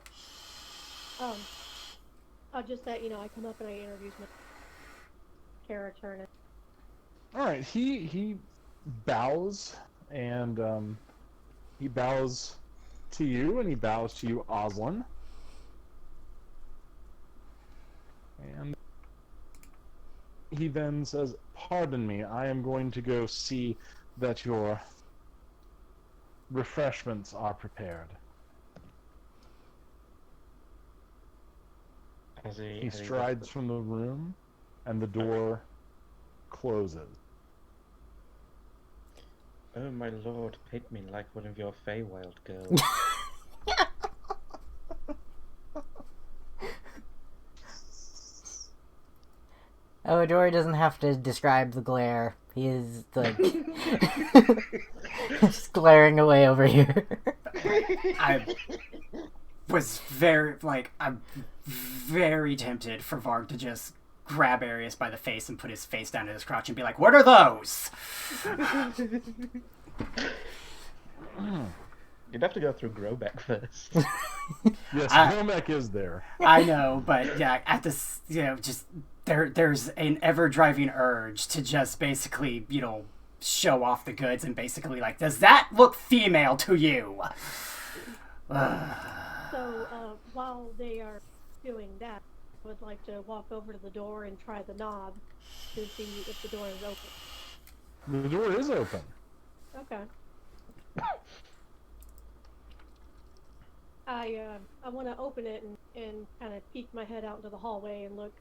F: Just that I come up and I introduce my Kara Turner.
A: All right. He bows, and he bows to you, and he bows to you, Oslin. And he then says, "Pardon me, I am going to go see that your refreshments are prepared." He strides from the room, and the door closes.
B: Oh my lord, pick me like one of your Feywild girls.
C: Oh, Dory doesn't have to describe the glare. He is, like, just glaring away over here.
E: I was very, like, I'm very tempted for Varg to just grab Arius by the face and put his face down in his crotch and be like, "What are those?"
B: You'd have to go through Grobek first.
A: Yes, Gromek is there.
E: I know, but yeah, at this, just there's an ever-driving urge to just basically, show off the goods and basically like, does that look female to you?
F: So while they are doing that, I would like to walk over to the door and try the knob to see if the door is open.
A: The door is open.
F: Okay. I want to open it and kind of peek my head out into the hallway and look.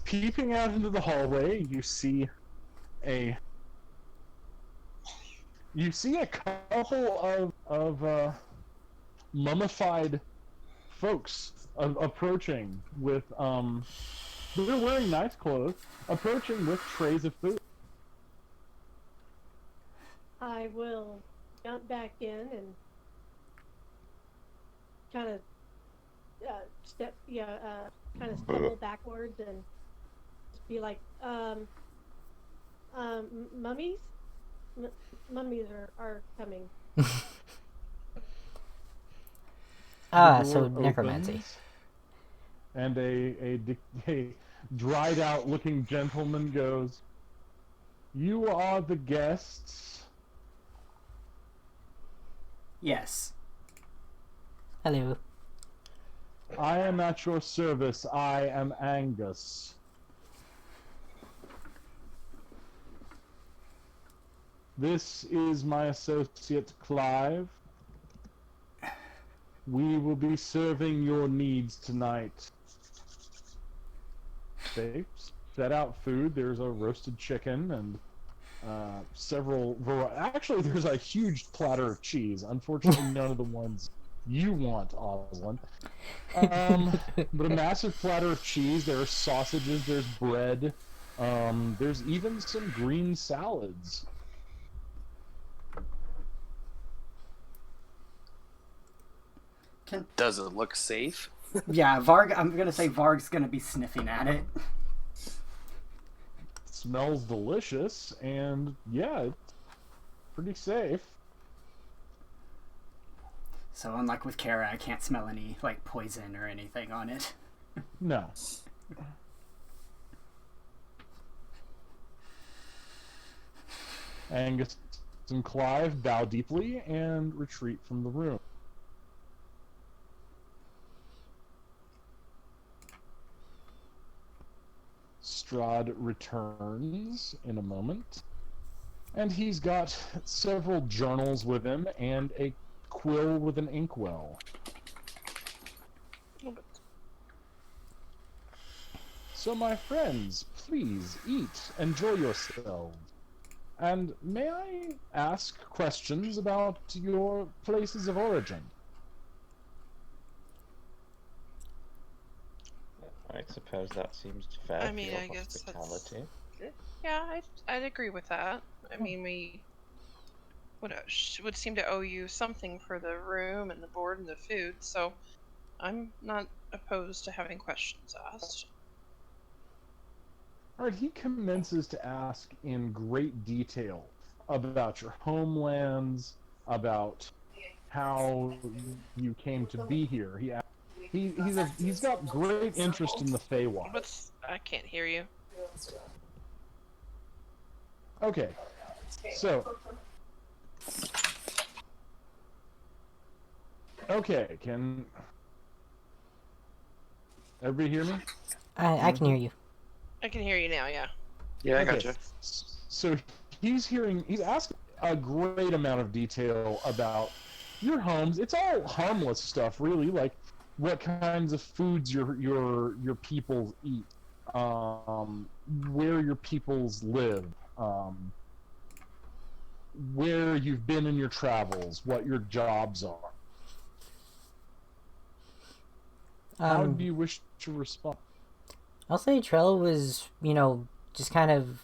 A: Peeping out into the hallway, you see a couple of mummified folks approaching with they're wearing nice clothes, approaching with trays of food.
F: I will jump back in and kind of stumble backwards and just be like, mummies? Mummies are coming.
C: So necromancy.
A: And a dried out looking gentleman goes, "You are the guests?"
E: Yes.
C: Hello.
A: "I am at your service. I am Angus." "This is my associate Clive. We will be serving your needs tonight." They set out food. There's a roasted chicken and actually, there's a huge platter of cheese. Unfortunately, none of the ones you want, Osland. But a massive platter of cheese. There are sausages. There's bread. There's even some green salads.
G: Does it look safe?
E: Yeah, Varg. I'm gonna say Varg's gonna be sniffing at it.
A: Smells delicious, and yeah, it's pretty safe.
E: So unlike with Kara, I can't smell any like poison or anything on it.
A: No. Angus and Clive bow deeply and retreat from the room. Strahd returns in a moment, and he's got several journals with him and a quill with an inkwell. "So, my friends, please eat, enjoy yourselves. And may I ask questions about your places of origin?"
B: I suppose that seems fair.
D: I mean,
B: for your
D: I guess
B: hospitality.
D: Yeah, I'd agree with that. I mean, we would seem to owe you something for the room and the board and the food, so I'm not opposed to having questions asked.
A: Alright, he commences to ask in great detail about your homelands, about how you came to be here. He's got great interest in the Feywild.
D: I can't hear you.
A: Okay, so... Okay, can... everybody hear me?
C: I can hear you.
D: I can hear you now, yeah.
G: Yeah, I
A: Okay.
G: gotcha.
A: So he's asking a great amount of detail about your homes. It's all harmless stuff, really. Like, what kinds of foods your people eat, where your peoples live, where you've been in your travels, what your jobs are. How do you wish to respond?
C: I'll say Trell was, just kind of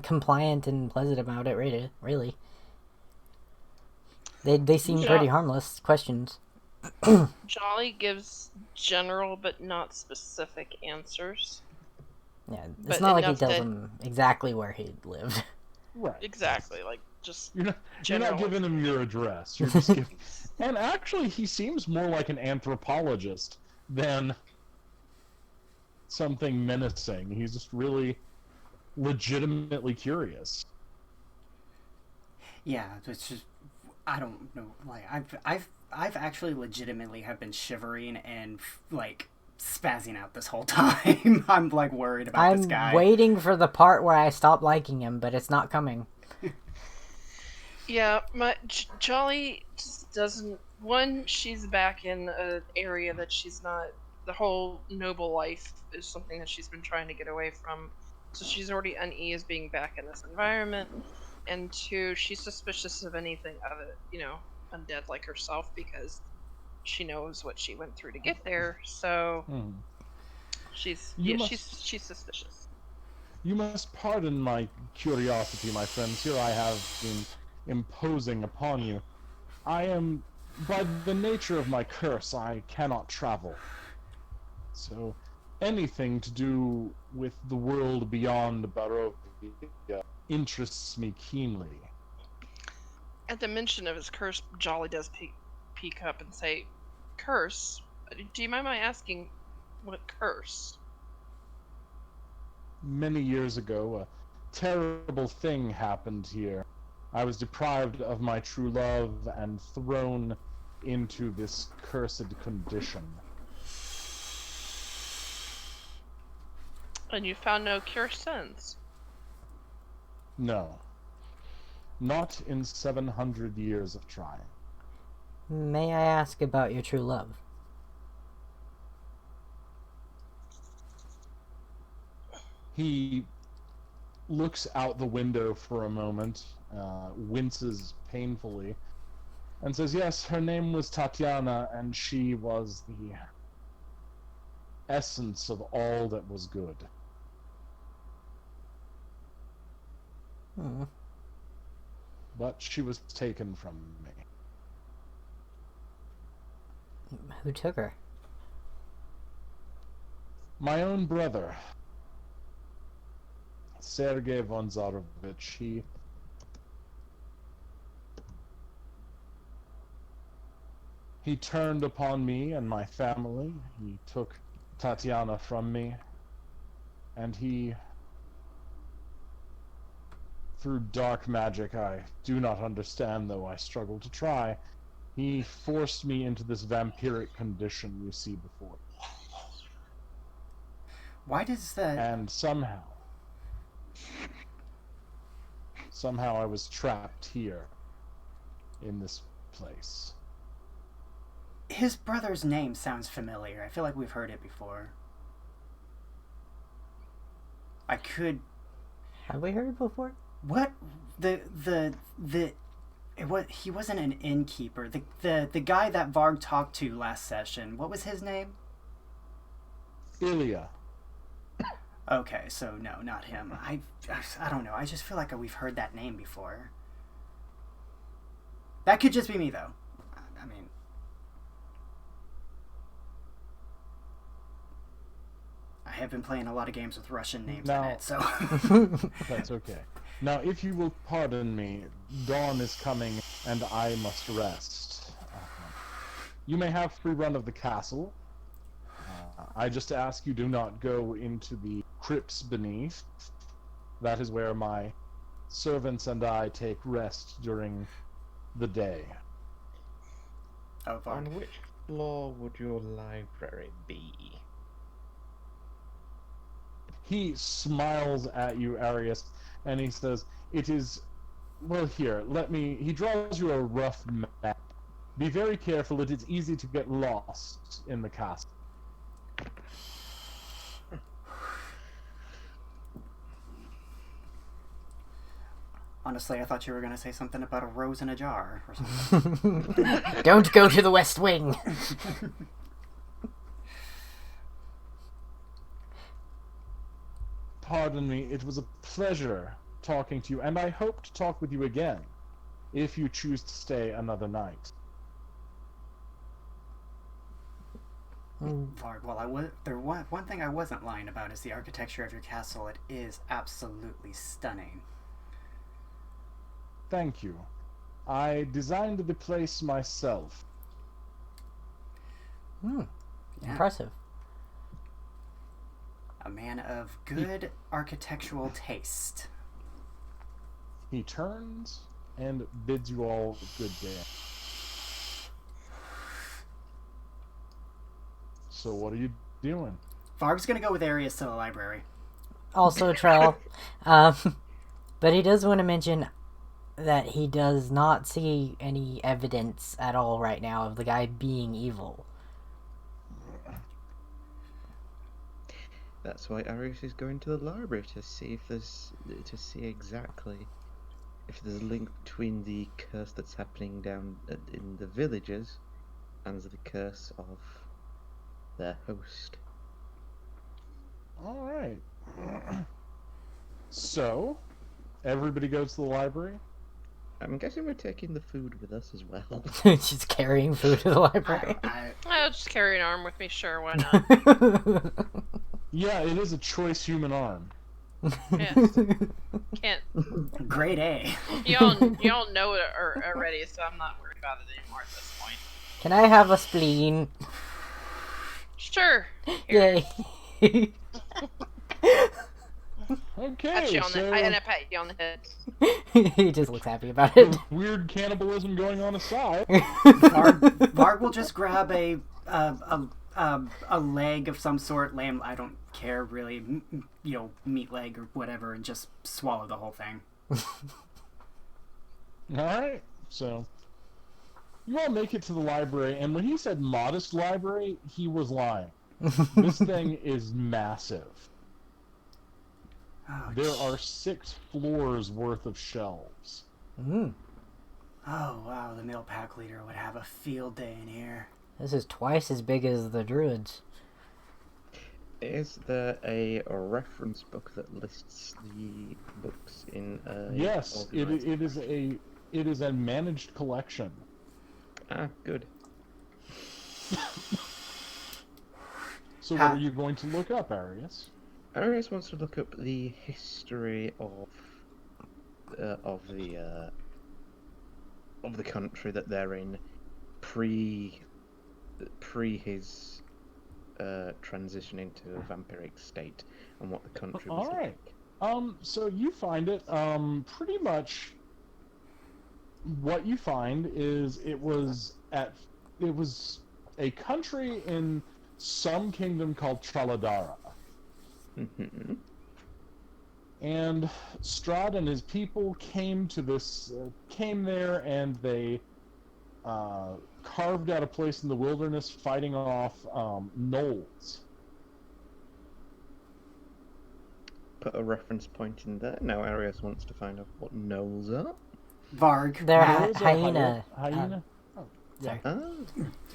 C: compliant and pleasant about it, really. They seem pretty harmless questions.
D: Jolly gives general but not specific answers.
C: Yeah, it's not like he tells them exactly where he lived.
A: Right.
D: Exactly, like just
A: you're not giving him your address. You're just giving. And actually, he seems more like an anthropologist than something menacing. He's just really legitimately curious.
E: Yeah, it's just I don't know. Like I've actually legitimately have been shivering and like spazzing out this whole time. I'm like worried about this guy.
C: I'm waiting for the part where I stop liking him, but it's not coming.
D: Yeah, Jolly just doesn't. One, she's back in an area that she's not. The whole noble life is something that she's been trying to get away from. So she's already uneasy being back in this environment. And two, she's suspicious of anything other, undead like herself because she knows what she went through to get there. So she's suspicious.
A: You must pardon my curiosity, my friends. Here I have been imposing upon you. I am, by the nature of my curse, I cannot travel. So, anything to do with the world beyond Barovia interests me keenly.
D: At the mention of his curse, Jolly does peek up and say, "Curse? Do you mind my asking what curse?"
A: Many years ago, a terrible thing happened here. I was deprived of my true love and thrown into this cursed condition.
D: And you found no cure since?
A: No. Not in 700 years of trying.
C: May I ask about your true love?
A: He looks out the window for a moment, winces painfully, and says, yes, her name was Tatiana, and she was the essence of all that was good. But she was taken from me.
C: Who took her?
A: My own brother, Sergei von Zarovich. He turned upon me and my family. He took Tatiana from me, and he, through dark magic I do not understand, though I struggle to try, he forced me into this vampiric condition you see before me.
E: Why does that...
A: And somehow I was trapped here, in this place.
E: His brother's name sounds familiar. I feel like we've heard it before. I could...
C: Have we heard it before?
E: What? He wasn't an innkeeper. The guy that Varg talked to last session, what was his name?
A: Ilya.
E: Okay, so no, not him. I don't know. I just feel like we've heard that name before. That could just be me, though. I mean... I have been playing a lot of games with Russian names in it, so...
A: That's okay. Now, if you will pardon me, dawn is coming, and I must rest. You may have free run of the castle. I just ask you do not go into the crypts beneath. That is where my servants and I take rest during the day.
E: Oh,
B: on which floor would your library be?
A: He smiles at you, Arius, and he says, it is... Well, here, he draws you a rough map Be very careful, it is easy to get lost in the castle.
E: Honestly, I thought you were going to say something about a rose in a jar or something.
C: Don't go to the West Wing.
A: Pardon me, it was a pleasure talking to you, and I hope to talk with you again, if you choose to stay another night.
E: Varg, well, one thing I wasn't lying about is the architecture of your castle. It is absolutely stunning.
A: Thank you. I designed the place myself.
E: Yeah.
C: Impressive.
E: A man of good architectural taste.
A: He turns and bids you all good day. So what are you doing?
E: Varg's gonna go with Arius to the library.
C: Also, Trell. But he does want to mention that he does not see any evidence at all right now of the guy being evil.
H: That's why Arius is going to the library to see exactly if there's a link between the curse that's happening down in the villages and the curse of their host.
A: All right. So, everybody goes to the library?
H: I'm guessing we're taking the food with us as well.
C: She's carrying food to the library.
D: I'll just carry an arm with me, sure, why not?
A: Yeah, it is a choice human arm.
D: Yes. Can't.
E: Grade A.
D: Y'all know it already, so I'm not worried about it anymore at this point.
C: Can I have a spleen?
D: Sure. Here.
C: Yay.
A: Okay, so...
D: I pat you on the head.
C: He just looks happy about it.
A: Weird cannibalism going on aside.
E: Varg will just grab a leg of some sort, lamb, I don't care really, meat leg or whatever, and just swallow the whole thing.
A: Alright, so... You all make it to the library, and when he said modest library, he was lying. This thing is massive.
E: Oh,
A: there are 6 floors worth of shelves.
C: Mm.
E: Oh, wow, the mill pack leader would have a field day in here.
C: This is twice as big as the Druids.
H: Is there a reference book that lists the books in
A: Yes, it is a managed collection.
H: Ah, good.
A: So what are you going to look up, Arius?
H: Arius wants to look up the history of the country that they're in pre his transition into a vampiric state, and what the country was like.
A: So you find it pretty much. What you find is it was a country in some kingdom called Traladara.
H: Mm-hmm.
A: And Strahd and his people came there, and they carved out a place in the wilderness, fighting off gnolls.
H: Put a reference point in there. Now Arius wants to find out what gnolls are.
E: Varg.
C: They're
A: Hyena.
C: hyena.
A: Yeah.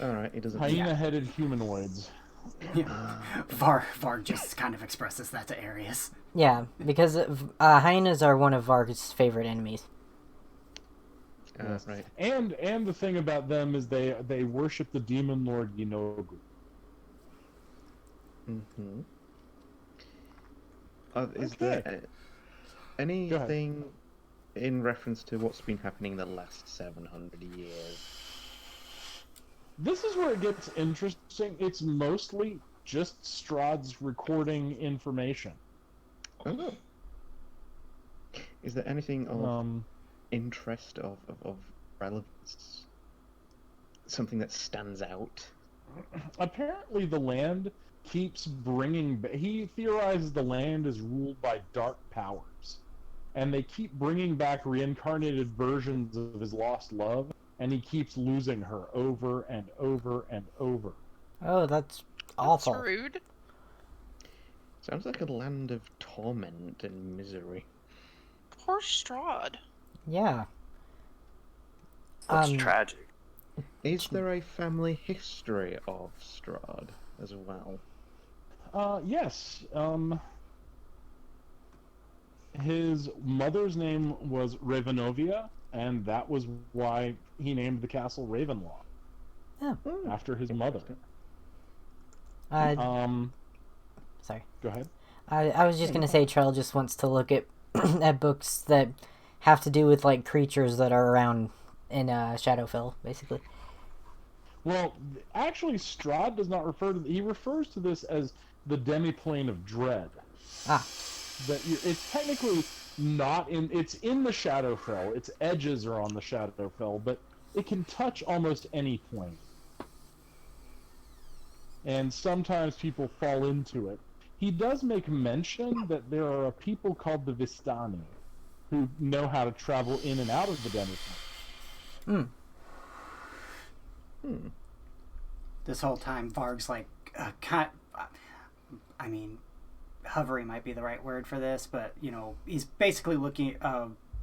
H: Alright, he doesn't...
A: Hyena-headed humanoids.
E: Varg just kind of expresses that to Arius.
C: Yeah, because hyenas are one of Varg's favorite enemies.
H: Right.
A: And the thing about them is they worship the demon lord Yinogu.
H: Mm-hmm. Is there anything in reference to what's been happening the last 700 years?
A: This is where it gets interesting. It's mostly just Strahd's recording information.
H: Oh. Is there anything of interest, of relevance? Something that stands out?
A: Apparently the land keeps bringing... He theorizes the land is ruled by dark powers. And they keep bringing back reincarnated versions of his lost love and he keeps losing her over and over and over.
C: Oh, that's awful.
D: That's rude.
H: Sounds like a land of torment and misery.
D: Poor Strahd.
C: Yeah.
G: That's tragic.
H: Is there a family history of Strahd as well?
A: Yes. His mother's name was Ravenovia, and that was why he named the castle Ravenloft.
C: Oh.
A: After his mother.
C: Sorry.
A: Go ahead.
C: I was just gonna say, Trell just wants to look at at books that have to do with like creatures that are around in Shadowfell, basically.
A: Well, actually, Strahd does not refer to. He refers to this as the demiplane of dread.
C: Ah.
A: It's technically not in. It's in the Shadowfell. Its edges are on the Shadowfell, but it can touch almost any plane. And sometimes people fall into it. He does make mention that there are a people called the Vistani who know how to travel in and out of the demiplane.
E: This whole time, Varg's like, I mean, hovering might be the right word for this, but, you know, he's basically looking,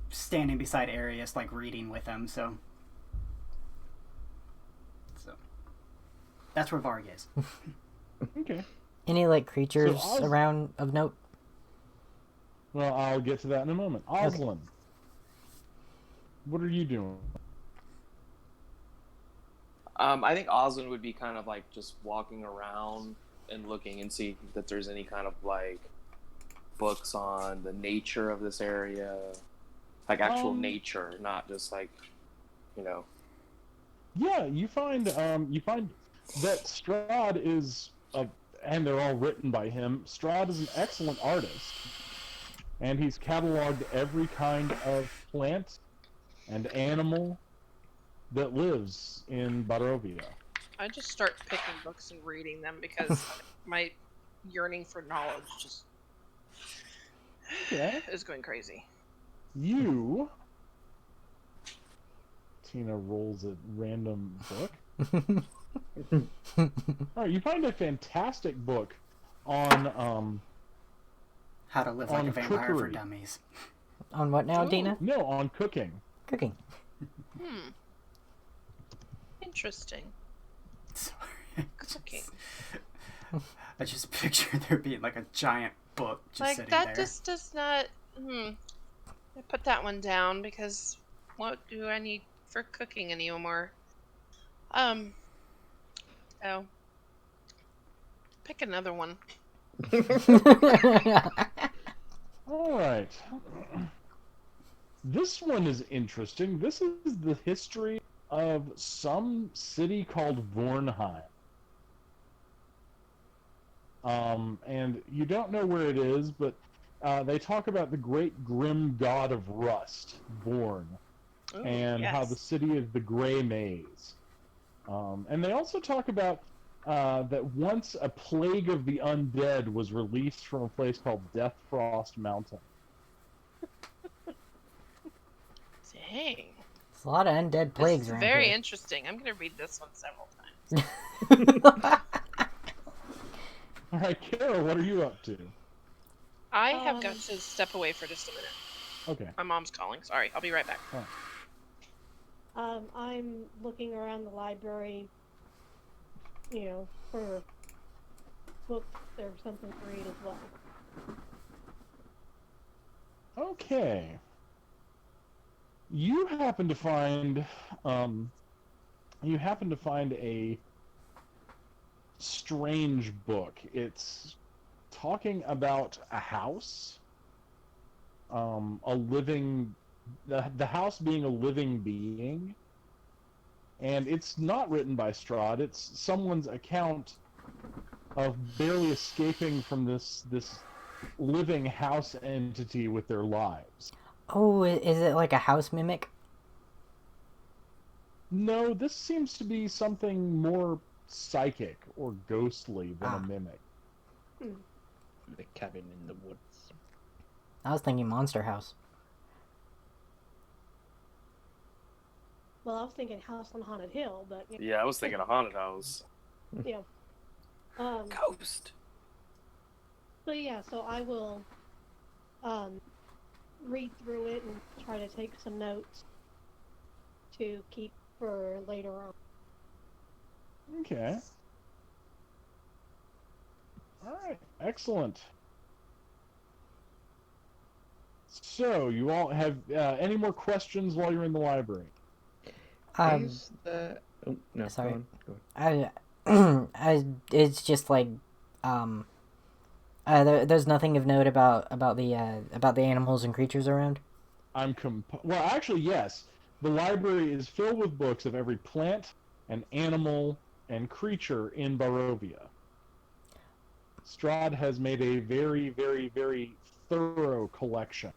E: standing beside Arius, like, reading with him, so that's where Varg is.
A: Okay.
C: Any, like, creatures
A: So
C: around of note?
A: Well, I'll get to that in a moment. Oslin, what are you doing?
G: I think Oslin would be kind of like just walking around and looking and see that there's any kind of like books on the nature of this area, like actual nature, not just like, you know.
A: Yeah, you find that Strahd is, and they're all written by him. Strahd is an excellent artist, and he's cataloged every kind of plant and animal that lives in Barovia.
D: I just start picking books and reading them because my yearning for knowledge just is going crazy.
A: Tina rolls a random book. Alright, you find a fantastic book on
E: How to live like a vampire for
A: cookery.
E: dummies.
C: On what now, Dina?
A: No, on cooking.
C: Cooking.
D: Interesting.
E: Sorry.
D: Cooking.
E: I just picture there being like a giant book just
D: Like,
E: sitting
D: that
E: there.
D: just does not... I put that one down because what do I need for cooking anymore? Oh. Pick another one.
A: Alright. This one is interesting. This is the history of some city called Vornheim. And you don't know where it is, but they talk about the great grim god of rust, Vorn, and how the city is the Grey Maze. And they also talk about that once a plague of the undead was released from a place called Death Frost Mountain.
D: Dang.
C: There's a lot of undead plagues
D: This is
C: around
D: very
C: here.
D: interesting. I'm going to read this one several times.
A: Alright, Kara, what are you up to?
D: I have got to step away for just a minute.
A: Okay.
D: My mom's calling. Sorry, I'll be right back.
F: I'm looking around the library, you know, for books or something to read as well.
A: Okay. You happen to find a strange book. It's talking about a house, the house being a living being, and it's not written by Strahd. It's someone's account of barely escaping from this living house entity with their lives.
C: Oh, is it like a house mimic?
A: No, this seems to be something more psychic or ghostly than a mimic.
H: The cabin in the woods.
C: I was thinking Monster House.
F: Well, I was thinking House on Haunted Hill, but
G: Yeah, I was thinking a haunted house.
F: yeah.
G: Ghost.
F: So yeah, so I will read through it and try to take some notes to keep for later on.
A: Okay. All right. Excellent. So, you all have any more questions while you're in the library?
H: Is there... Oh, no,
C: sorry.
H: Go on.
C: It's just like, there's nothing of note about the animals and creatures around.
A: Well, actually, yes. The library is filled with books of every plant and animal and creature in Barovia. Strahd has made a very, very, very thorough collection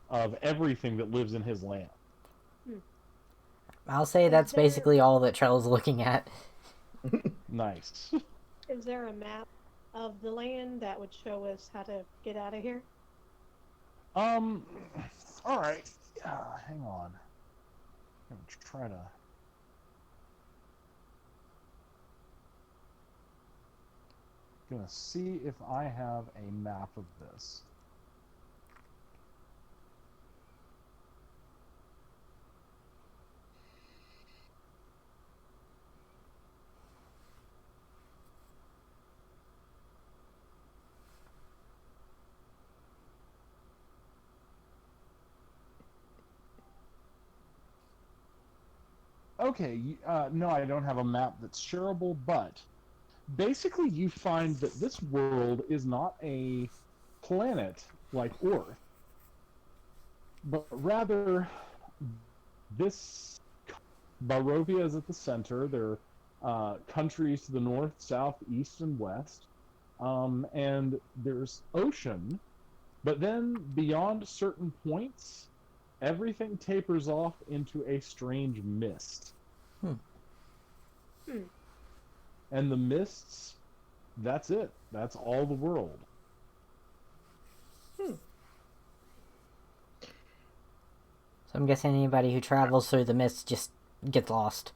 A: of everything that lives in his land.
C: I'll say that's basically all that Trell's looking at.
A: Nice.
F: Is there a map of the land that would show us how to get out of here?
A: All right. Hang on. I'm gonna try to. Gonna see if I have a map of this. Okay, no, I don't have a map that's shareable, but basically you find that this world is not a planet like Earth, but rather this Barovia is at the center. There are countries to the north, south, east, and west, and there's ocean, but then beyond certain points, everything tapers off into a strange mist. And the mists, that's it. That's all the world.
C: So I'm guessing anybody who travels through the mists just gets lost.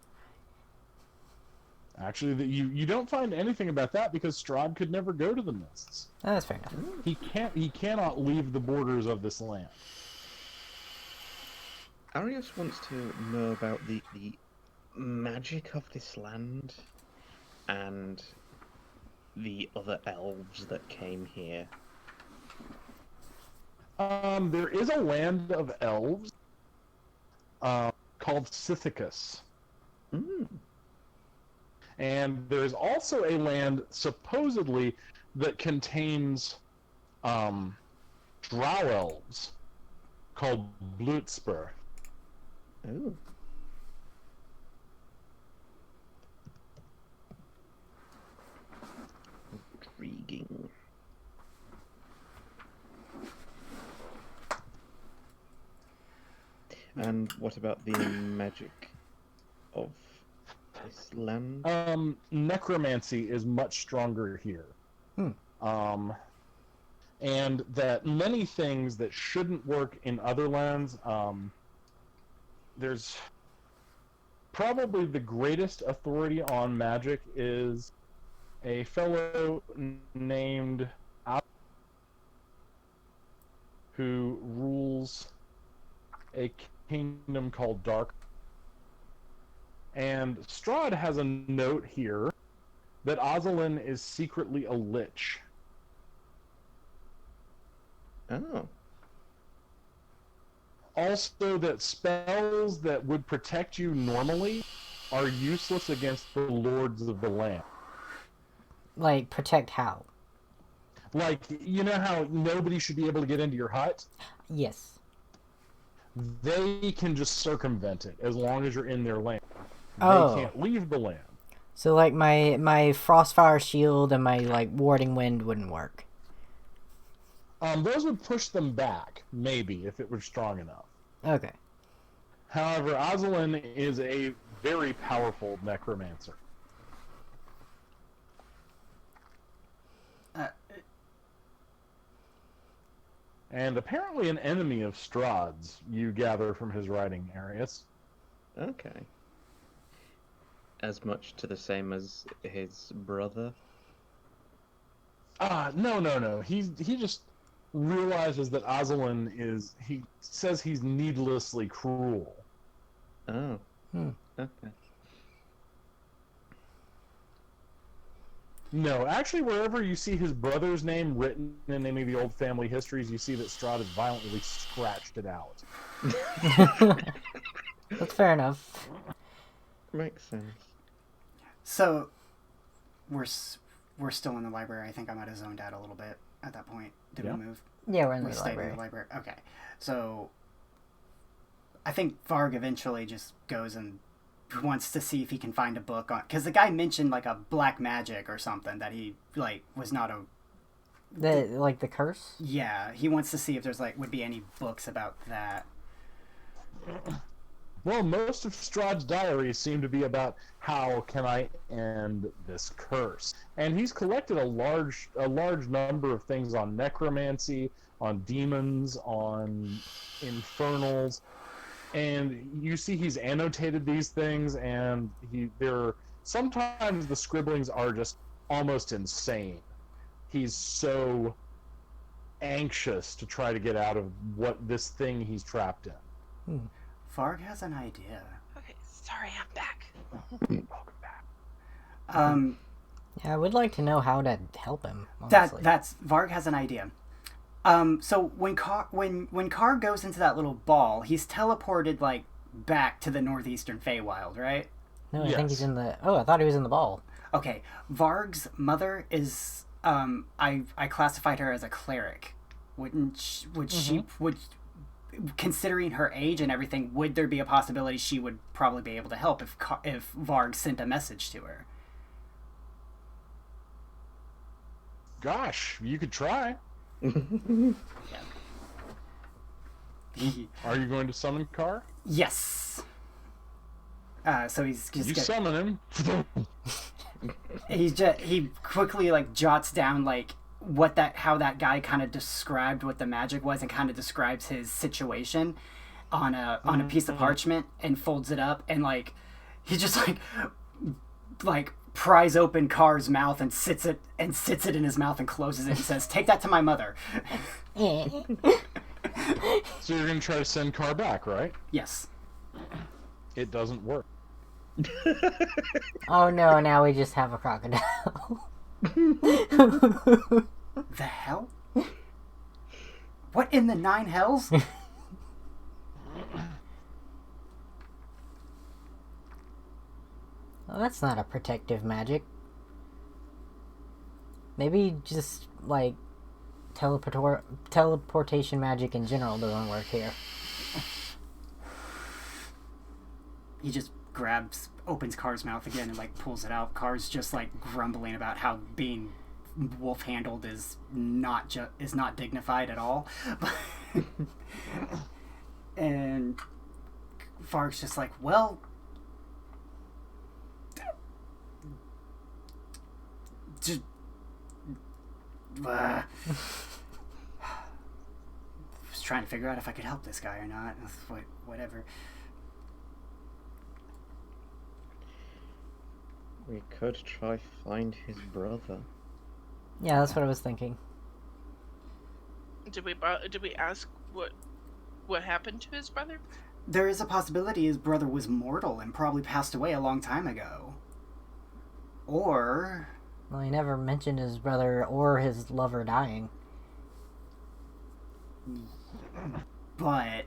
A: Actually, you don't find anything about that because Strahd could never go to the mists.
C: Oh, that's fair enough.
A: He cannot leave the borders of this land.
H: Arius wants to know about the magic of this land and the other elves that came here.
A: There is a land of elves called Scythicus. And there's also a land, supposedly, that contains drow elves called Blutspur.
H: Oh. Intriguing. And what about the magic of this land?
A: Necromancy is much stronger here. And that many things that shouldn't work in other lands, there's probably the greatest authority on magic is a fellow named who rules a kingdom called Dark. And Strahd has a note here that Ozalin is secretly a lich.
H: Oh.
A: Also, that spells that would protect you normally are useless against the lords of the land.
C: Like, protect how?
A: Like, you know how nobody should be able to get into your hut?
C: Yes.
A: They can just circumvent it as long as you're in their land.
C: Oh.
A: They can't leave the land.
C: So, like, my Frostfire shield and my, like, Warding Wind wouldn't work.
A: Those would push them back, maybe, if it were strong enough.
C: Okay.
A: However, Ozalin is a very powerful necromancer. And apparently an enemy of Strahd's, you gather from his writing, Arius.
H: Okay. As much to the same as his brother?
A: No. He just realizes that Aslan is... He says he's needlessly cruel.
H: Oh. Okay.
A: No, actually, wherever you see his brother's name written in any of the old family histories, you see that Strahd has violently scratched it out.
C: That's fair enough.
H: Makes sense.
E: So, we're still in the library. I think I might have zoned out a little bit at that point. Did we move?
C: Yeah, we're in
E: We
C: the
E: stayed
C: library.
E: in the library. Okay. So, I think Varg eventually just goes and wants to see if he can find a book on... Because the guy mentioned, like, a black magic or something that he, like, was not a...
C: The curse?
E: Yeah, he wants to see if there's, like, would be any books about that.
A: Well, most of Strahd's diaries seem to be about how can I end this curse. And he's collected a large number of things on necromancy, on demons, on infernals, and you see he's annotated these things, and sometimes the scribblings are just almost insane. He's so anxious to try to get out of what this thing he's trapped in.
E: Varg has an idea.
D: Okay, sorry, I'm back.
A: Welcome back.
C: Yeah, I would like to know how to help him, honestly.
E: That's Varg has an idea. So when Carr goes into that little ball, he's teleported like back to the northeastern Feywild, right?
C: No, I think he's in the... Oh, I thought he was in the ball.
E: Okay, Varg's mother is I classified her as a cleric. Considering her age and everything, would there be a possibility she would probably be able to help if Varg sent a message to her?
A: Gosh, you could try.
E: Yeah.
A: Are you going to summon Carr?
E: Yes. So he's just...
A: You summon him.
E: He quickly like jots down like how that guy kind of described what the magic was and kind of describes his situation on a piece of parchment and folds it up, and like he just like pries open Carr's mouth and sits it in his mouth and closes it and says, "Take that to my mother."
A: So you're gonna try to send Carr back, right?
E: Yes.
A: It doesn't work.
C: Oh no, now we just have a crocodile.
E: The hell? What in the nine hells?
C: Well, that's not a protective magic. Maybe just, like, teleportation magic in general doesn't work here.
E: He just opens Carr's mouth again and like pulls it out. Carr's just like grumbling about how being wolf handled is not dignified at all. And Varg's just like, well, just was trying to figure out if I could help this guy or not. Whatever.
H: We could try find his brother.
C: Yeah, that's what I was thinking.
D: Did we ask what happened to his brother?
E: There is a possibility his brother was mortal and probably passed away a long time ago. Or...
C: Well, he never mentioned his brother or his lover dying.
E: But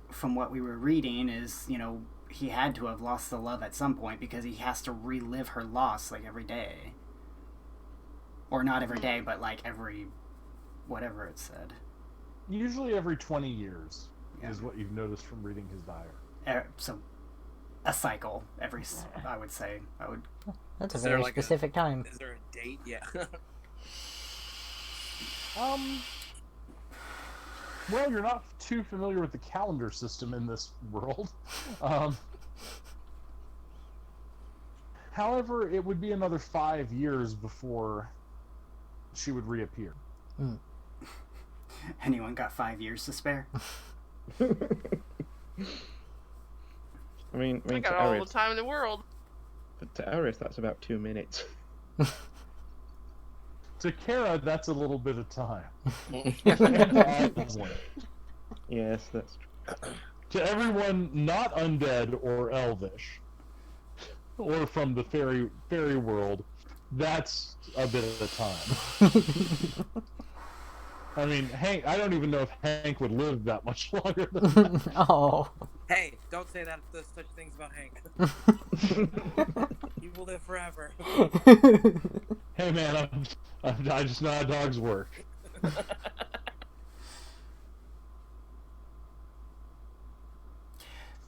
E: from what we were reading is, he had to have lost the love at some point because he has to relive her loss like every day. Or not every day, but like every whatever it said.
A: Usually every 20 years is what you've noticed from reading his diary.
E: So a cycle every, I would say.
C: That's a very specific time.
G: Is there a date? Yeah.
A: Well, you're not too familiar with the calendar system in this world. However, it would be another 5 years before she would reappear.
E: Anyone got 5 years to spare?
D: I got all the time in the world.
H: But to Arius, that's about 2 minutes.
A: To Kara, that's a little bit of time.
H: Yes, that's true.
A: To everyone not undead or elvish, or from the fairy world, that's a bit of time. I mean, Hank. I don't even know if Hank would live that much longer than that.
C: Oh.
I: Hey, don't say that. Such things about Hank. He will live forever.
A: Hey man, I just know how dogs work.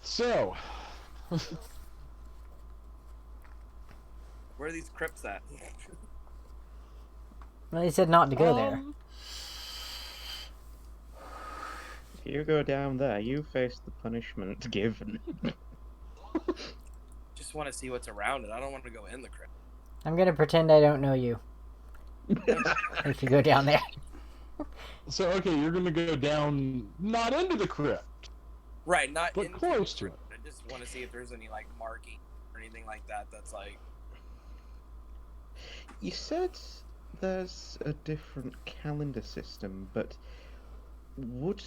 A: So,
I: Where are these crypts at?
C: Well, he said not to go there.
H: If you go down there, you face the punishment given.
I: Just want to see what's around it. I don't want to go in the crypt.
C: I'm gonna pretend I don't know you. If you go down there.
A: So okay, you're gonna go down, not into the crypt,
I: Right, not
A: but
I: into
A: close
I: the
A: to it.
I: crypt. I just want to see if there's any like marking or anything like that. That's like.
H: You said there's a different calendar system, but would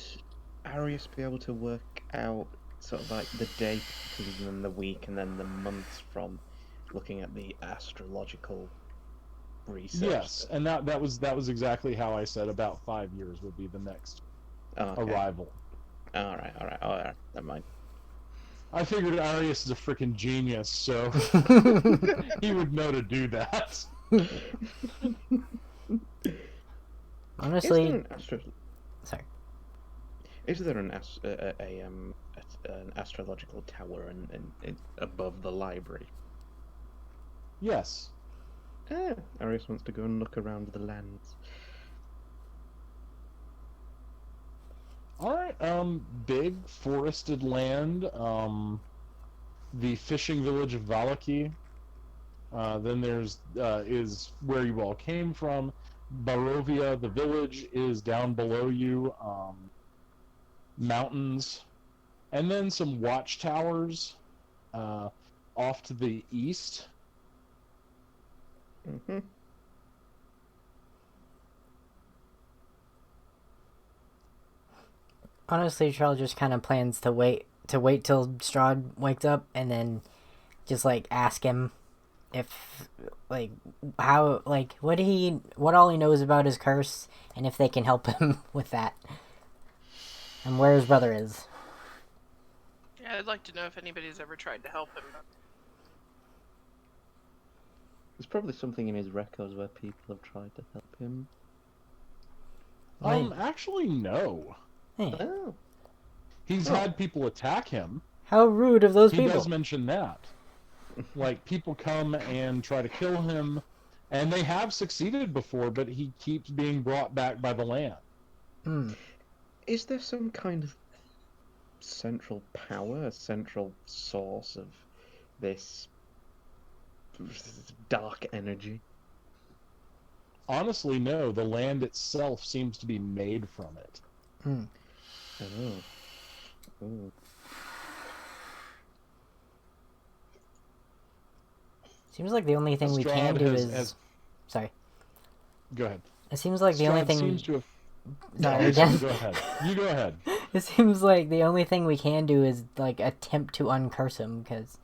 H: Arius be able to work out sort of like the day and then the week and then the months from looking at the astrological research?
A: Yes, and that was exactly how I said about 5 years would be the next arrival.
H: All right. Never mind.
A: I figured Arius is a freaking genius, so he would know to do that.
C: Honestly,
H: sorry. Is there an astrological tower in above the library?
A: Yes.
H: Arius wants to go and look around the lands.
A: Alright, big forested land, the fishing village of Valaki. Then there's, is where you all came from. Barovia, the village, is down below you, mountains. And then some watchtowers, off to the east.
H: Mm-hmm.
C: honestly, Charles just kind of plans to wait till Strahd wakes up and then just like ask him if like how like what all he knows about his curse and if they can help him with that and where his brother is.
D: Yeah, I'd like to know if anybody's ever tried to help him.
H: There's probably something in his records where people have tried to help him.
A: Actually, no.
C: Hey.
H: Oh.
A: He's had people attack him.
C: How rude of those people.
A: He does mention that. Like, people come and try to kill him, and they have succeeded before, but he keeps being brought back by the land.
H: Is there some kind of central power, a central source of this dark energy?
A: Honestly, no. The land itself seems to be made from it.
H: Oh.
C: Seems like the only thing we can do is... Sorry.
A: Go ahead.
C: It seems like the only thing...
A: seems to have...
C: Sorry,
A: again. Go ahead. You go ahead.
C: It seems like the only thing we can do is, like, attempt to uncurse him, because...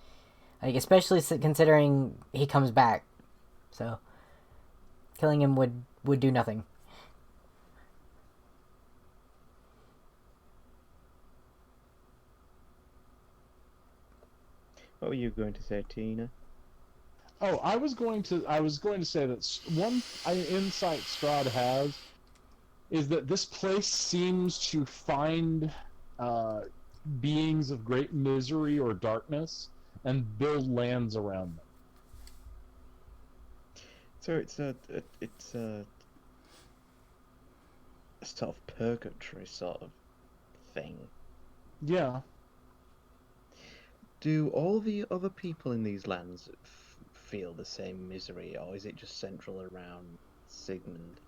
C: Like, especially considering he comes back. So... Killing him would do nothing.
H: What were you going to say, Tina?
A: Oh, I was going to say that one insight Strahd has is that this place seems to find beings of great misery or darkness and build lands around them.
H: So it's a sort of purgatory sort of thing.
A: Yeah.
H: Do all the other people in these lands feel the same misery, or is it just central around Sigmund?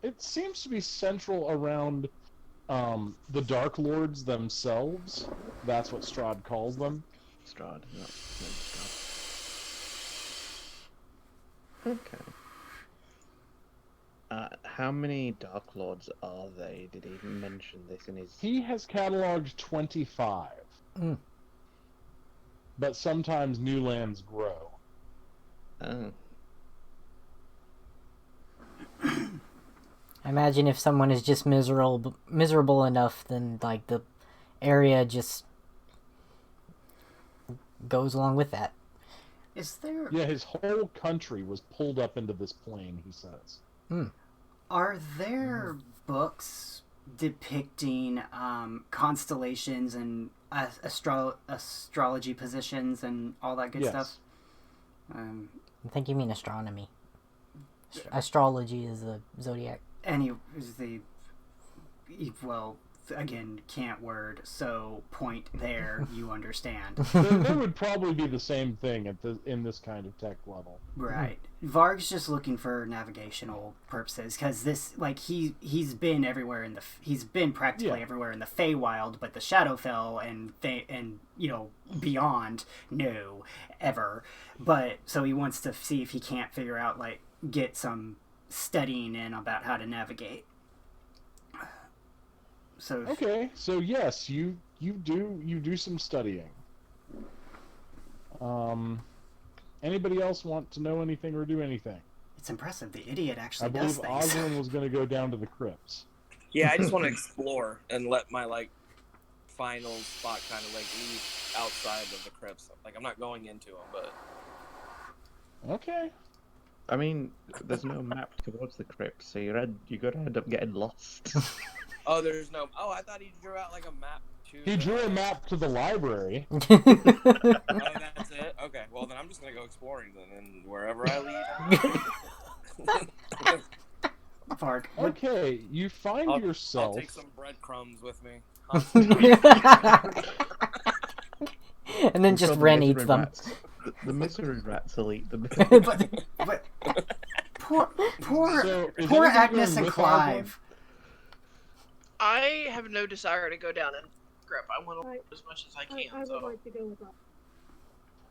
A: It seems to be central around the Dark Lords themselves, That's what Strahd calls them.
H: Strahd, not Strahd. Okay. How many Dark Lords are they? Did he mention this in his...
A: He has cataloged 25.
C: Mm.
A: But sometimes new lands grow.
H: Oh.
C: I imagine if someone is just miserable enough, then like the area just goes along with that.
E: Is there?
A: Yeah, his whole country was pulled up into this plane, he says.
C: Hmm.
E: Are there books depicting constellations and astrology positions and all that good stuff?
C: I think you mean astronomy. Astrology is the zodiac.
E: Well, again, can't word, so point there, you understand.
A: They would probably be the same thing in this kind of tech level.
E: Right. Varg's just looking for navigational purposes, because this, like, he's been everywhere he's been practically everywhere in the Feywild, but the Shadowfell and beyond, no, ever. But, so he wants to see if he can't figure out, like, get some studying in about how to navigate. So
A: okay, so yes, you do some studying. Anybody else want to know anything or do anything?
E: It's impressive. The idiot actually
A: I
E: does
A: believe
E: things.
A: Oswin was going to go down to the crypts.
G: Yeah, I just want to explore and let my final spot kind of leave outside of the crypts. Like I'm not going into them, but
A: okay.
H: I mean, there's no map towards the crypt, so you're gonna end up getting lost.
G: oh, there's no. Oh, I thought he drew out like a map to.
A: He drew a map to the library.
G: Oh, that's it. Okay, well then I'm just gonna go exploring then, and wherever I lead.
E: Varg.
A: Okay, you find yourself.
G: I'll take some breadcrumbs with me.
C: And then just Ren eats them.
H: The misery rats will eat them.
E: but poor
A: So,
E: Agnes and Clive.
D: I have no desire to go down and grip. I want to learn as much as I can.
F: I would like to go with that.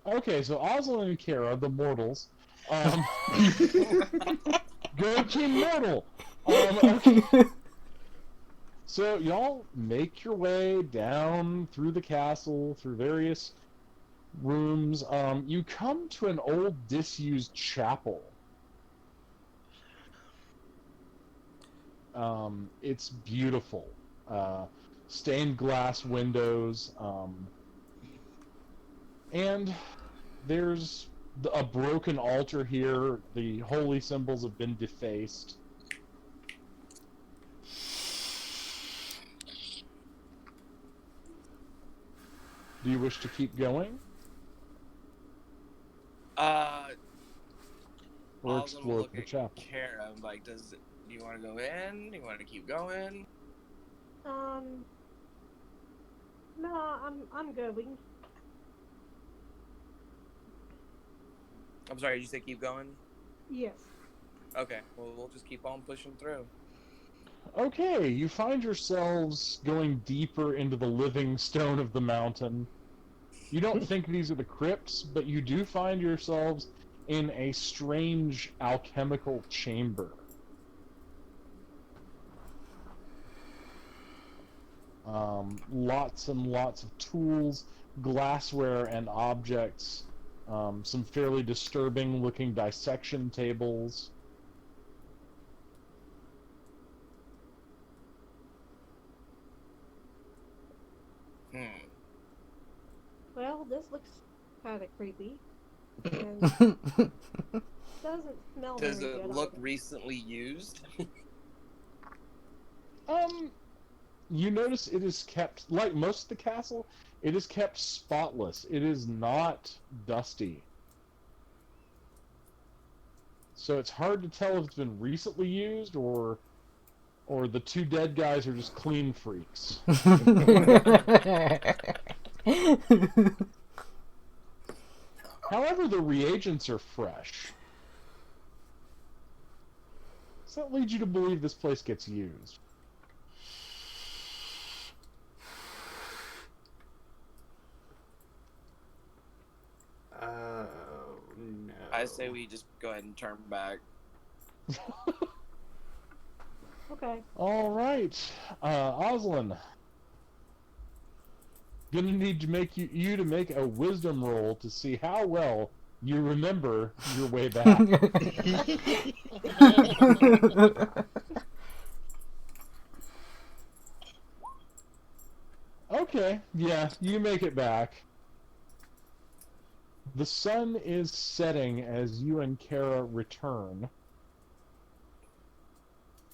A: Okay, so Oswald and Kara, the mortals, go Team Mortal. Okay. So y'all make your way down through the castle, through various rooms. You come to an old disused chapel. It's beautiful. Stained glass windows. And there's a broken altar here. The holy symbols have been defaced. Do you wish to keep going? Or explore the chapel?
G: Kara, like, do you want to go in? Do you want to keep going?
F: No, I'm going.
G: I'm sorry, did you say keep going?
F: Yes.
G: Okay, well, we'll just keep on pushing through.
A: Okay, you find yourselves going deeper into the living stone of the mountain. You don't think these are the crypts, but you do find yourselves in a strange alchemical chamber. Lots and lots of tools, glassware, and objects. Some fairly disturbing-looking dissection tables.
F: Well, this looks kind of creepy. And doesn't smell
G: Does
F: very
G: it
F: good
G: look
F: either.
G: recently used?
A: You notice it is kept, like most of the castle, it is kept spotless. It is not dusty. So it's hard to tell if it's been recently used or the two dead guys are just clean freaks. However, the reagents are fresh. Does that lead you to believe this place gets used?
G: say we just go ahead and turn back.
F: Okay.
A: All right, Oslin. Gonna need to make you to make a wisdom roll to see how well you remember your way back. Okay, yeah, you make it back. The sun is setting as you and Kara return.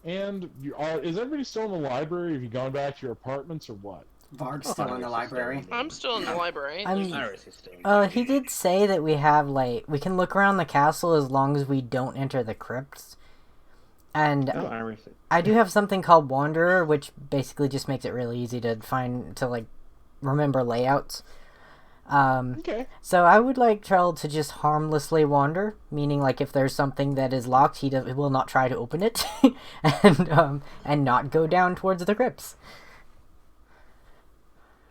A: And is everybody still in the library? Have you gone back to your apartments or what?
E: Varg's still in the library.
D: I'm still in the library.
H: Iris is still.
C: He did say that we have, like, we can look around the castle as long as we don't enter the crypts. And
H: Iris.
C: I do have something called Wanderer, which basically just makes it really easy to remember layouts.
A: Okay.
C: So I would like Trell to just harmlessly wander, meaning, like, if there's something that is locked, he will not try to open it, and not go down towards the crypts.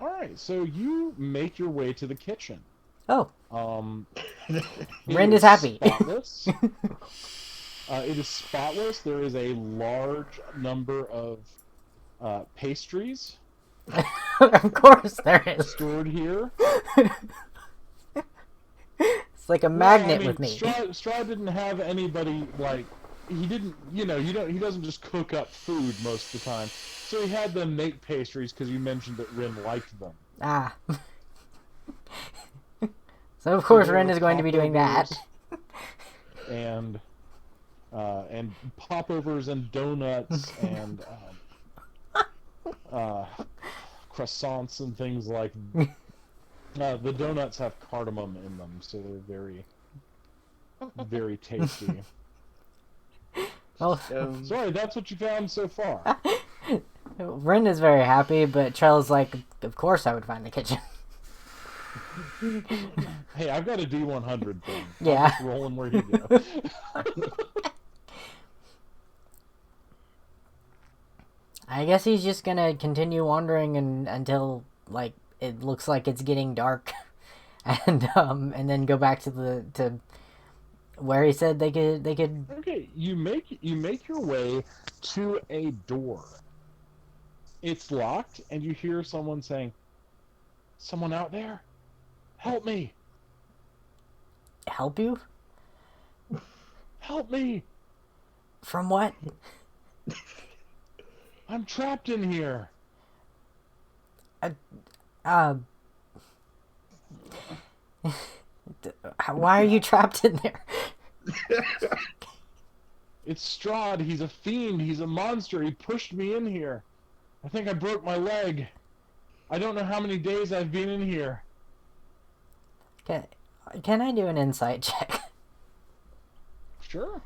A: Alright, so you make your way to the kitchen.
C: Oh.
A: Ren
C: is happy.
A: Spotless. It is spotless. There is a large number of pastries.
C: Of course there is.
A: Stored here.
C: It's like a magnet with me.
A: Strahd didn't have anybody, like, he didn't, he doesn't just cook up food most of the time. So he had them make pastries because you mentioned that Ren liked them.
C: Ah. So of course Ren is going to be doing that.
A: And popovers and donuts and croissants and things like the donuts have cardamom in them, so they're very, very tasty.
C: Well,
A: sorry, that's what you found so far.
C: Ren is very happy, but Trell's like, of course I would find the kitchen.
A: Hey, I've got a D100 thing.
C: Yeah.
A: I'm just rolling where you go.
C: I guess he's just gonna continue wandering until, like, it looks like it's getting dark, and then go back to where he said they could.
A: Okay, you make your way to a door. It's locked, and you hear someone saying, "Someone out there? Help me!
C: Help you?
A: Help me!
C: From what?
A: I'm trapped in here."
C: Why are you trapped in there?
A: It's Strahd. He's a fiend. He's a monster. He pushed me in here. I think I broke my leg. I don't know how many days I've been in here.
C: Can I do an insight check?
A: Sure.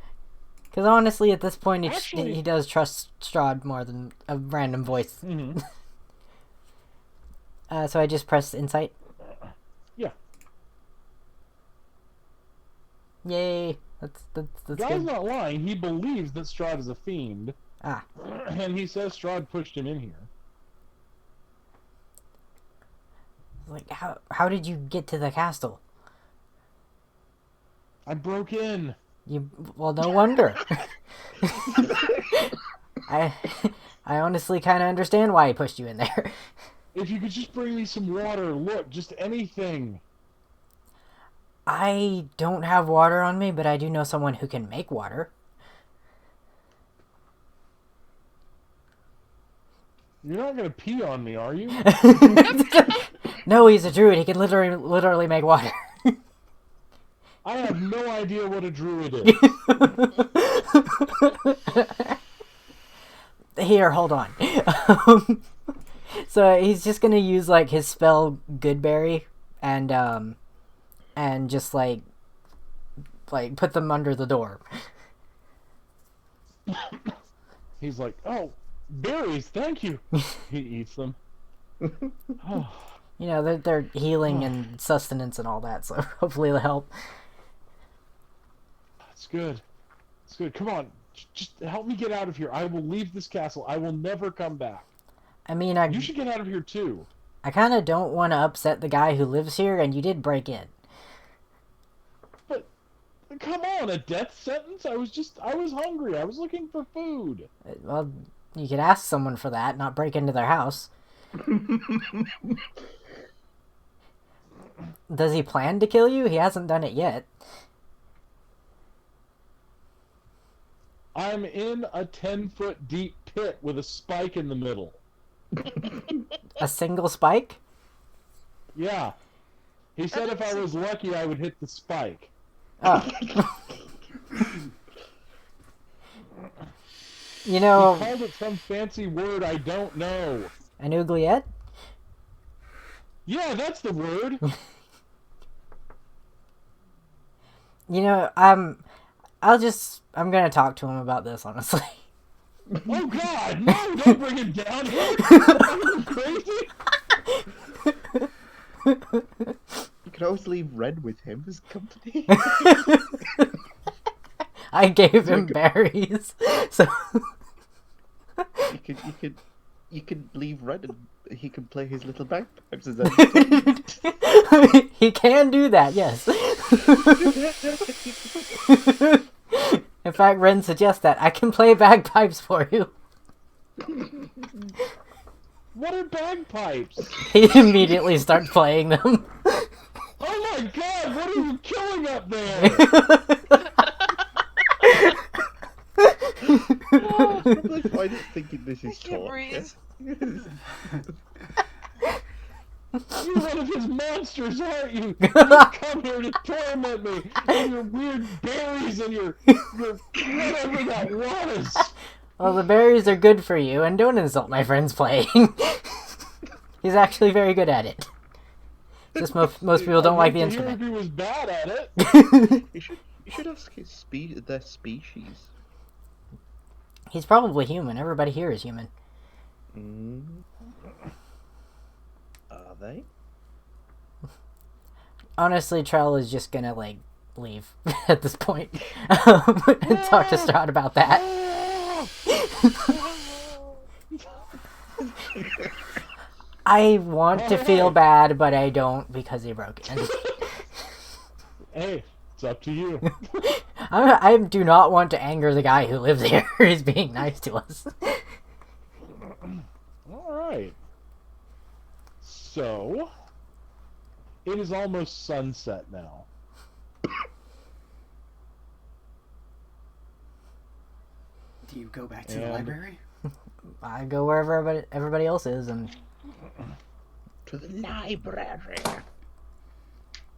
C: Because honestly, at this point,
A: Actually,
C: he does trust Strahd more than a random voice.
A: Mm-hmm.
C: So I just press insight.
A: Yeah.
C: Yay! That's
A: Guy's
C: good.
A: not lying. He believes that Strahd is a fiend.
C: Ah.
A: And he says Strahd pushed him in here.
C: Like, how did you get to the castle?
A: I broke in.
C: Well, no wonder. I honestly kind of understand why he pushed you in there.
A: If you could just bring me some water, look, just anything.
C: I don't have water on me, but I do know someone who can make water.
A: You're not gonna pee on me, are you?
C: No, he's a druid. He can literally make water.
A: I have no idea what a druid is.
C: Here, hold on. So he's just gonna use, like, his spell Goodberry and just like put them under the door.
A: He's like, "Oh, berries, thank you." He eats them. Oh.
C: You know, they're healing and sustenance and all that, so hopefully it'll help.
A: It's good. It's good. Come on, just help me get out of here. I will leave this castle. I will never come back.
C: I mean,
A: You should get out of here too.
C: I kind of don't want to upset the guy who lives here, and you did break in.
A: But come on, a death sentence? I was hungry. I was looking for food.
C: Well, you could ask someone for that, not break into their house. Does he plan to kill you? He hasn't done it yet.
A: I'm in a 10-foot deep pit with a spike in the middle.
C: A single spike?
A: Yeah. He said if I was lucky, I would hit the spike.
C: Oh. You know...
A: He called it some fancy word I don't know.
C: An oubliette?
A: Yeah, that's the word.
C: You know, I'm gonna talk to him about this, honestly.
A: Oh God, no! Don't bring him down here. Are you crazy?
H: You could always leave Red with him as company.
C: I gave him berries, so
H: you could leave Red and he can play his little bagpipes as
C: he can do that. Yes. In fact, Ren suggests that I can play bagpipes for you.
A: What are bagpipes?
C: He immediately starts playing them.
A: Oh my God! What are you killing up there?
H: Probably fine thinking this is talk.
A: You're one of his monsters, aren't you? You come here to torment me with your weird berries and your whatever that was.
C: Well, the berries are good for you, and don't insult my friend's playing. He's actually very good at it. Just most people don't like the instrument.
A: If he was bad at it.
H: You should ask his their species.
C: He's probably human. Everybody here is human.
H: Are they?
C: Honestly, Trell is just gonna, like, leave at this point. And talk to Strahd about that. I want to feel bad, but I don't because he broke in.
A: Hey, it's up to you.
C: I do not want to anger the guy who lives here. He's being nice to us.
A: Alright. So, it is almost sunset now.
E: Do you go back to the library?
C: I go wherever everybody else is, and...
H: To the library.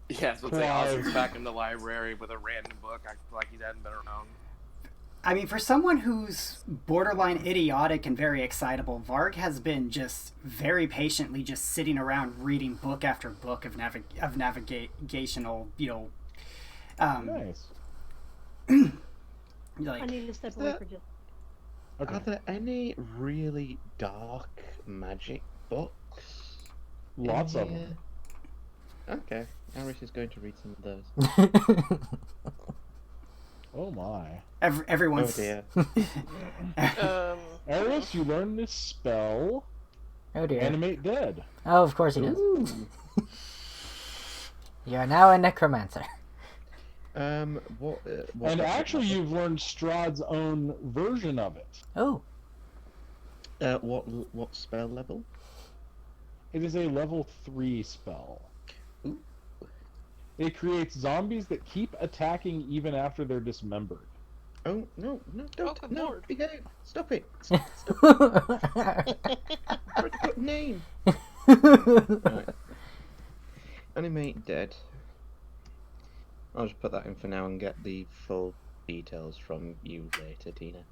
G: Yeah, so Ozzy's back in the library with a random book. I feel like he hadn't been around.
E: I mean, for someone who's borderline idiotic and very excitable, Varg has been just very patiently just sitting around reading book after book of navigational,
A: nice.
E: Like,
F: I need to step away for just...
H: Okay. Are there any really dark magic books?
A: Lots of them.
H: Okay, Aris is going to read some of those.
A: Oh my.
E: Everyone's...
H: Oh dear.
A: Aris, you learned this spell.
C: Oh dear.
A: Animate dead.
C: Oh, of course he does. You are now a necromancer.
H: What
A: and actually, you've learned Strahd's own version of it.
C: Oh.
H: What spell level?
A: It is a level 3 spell.
H: Ooh.
A: It creates zombies that keep attacking even after they're dismembered.
H: Oh no! Don't!
D: Oh,
H: no!
D: Lord.
H: Behave! Stop it! Stop it! Name. Right. Animate dead. I'll just put that in for now and get the full details from you later, Tina.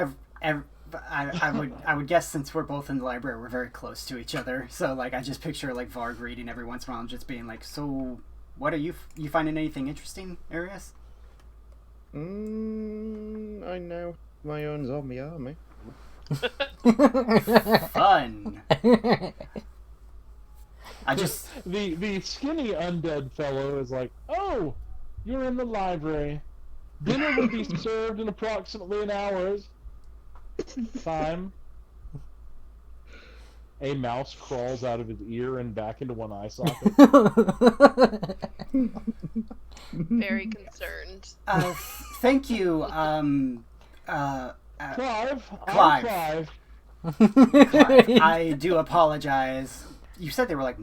E: I would guess since we're both in the library, we're very close to each other. So like, I just picture like Varg reading every once in a while and just being like, "So, what are you finding anything interesting, Arius?"
H: I know my own zombie army.
E: Fun. I just
A: the skinny undead fellow is like, "Oh, you're in the library. Dinner will be served in approximately an hour's time." a mouse crawls out of his ear and back into one eye socket.
D: Very concerned.
E: Thank you,
A: Clive,
E: Clive.
A: I'm Clive.
E: Clive, I do apologize. You said they were like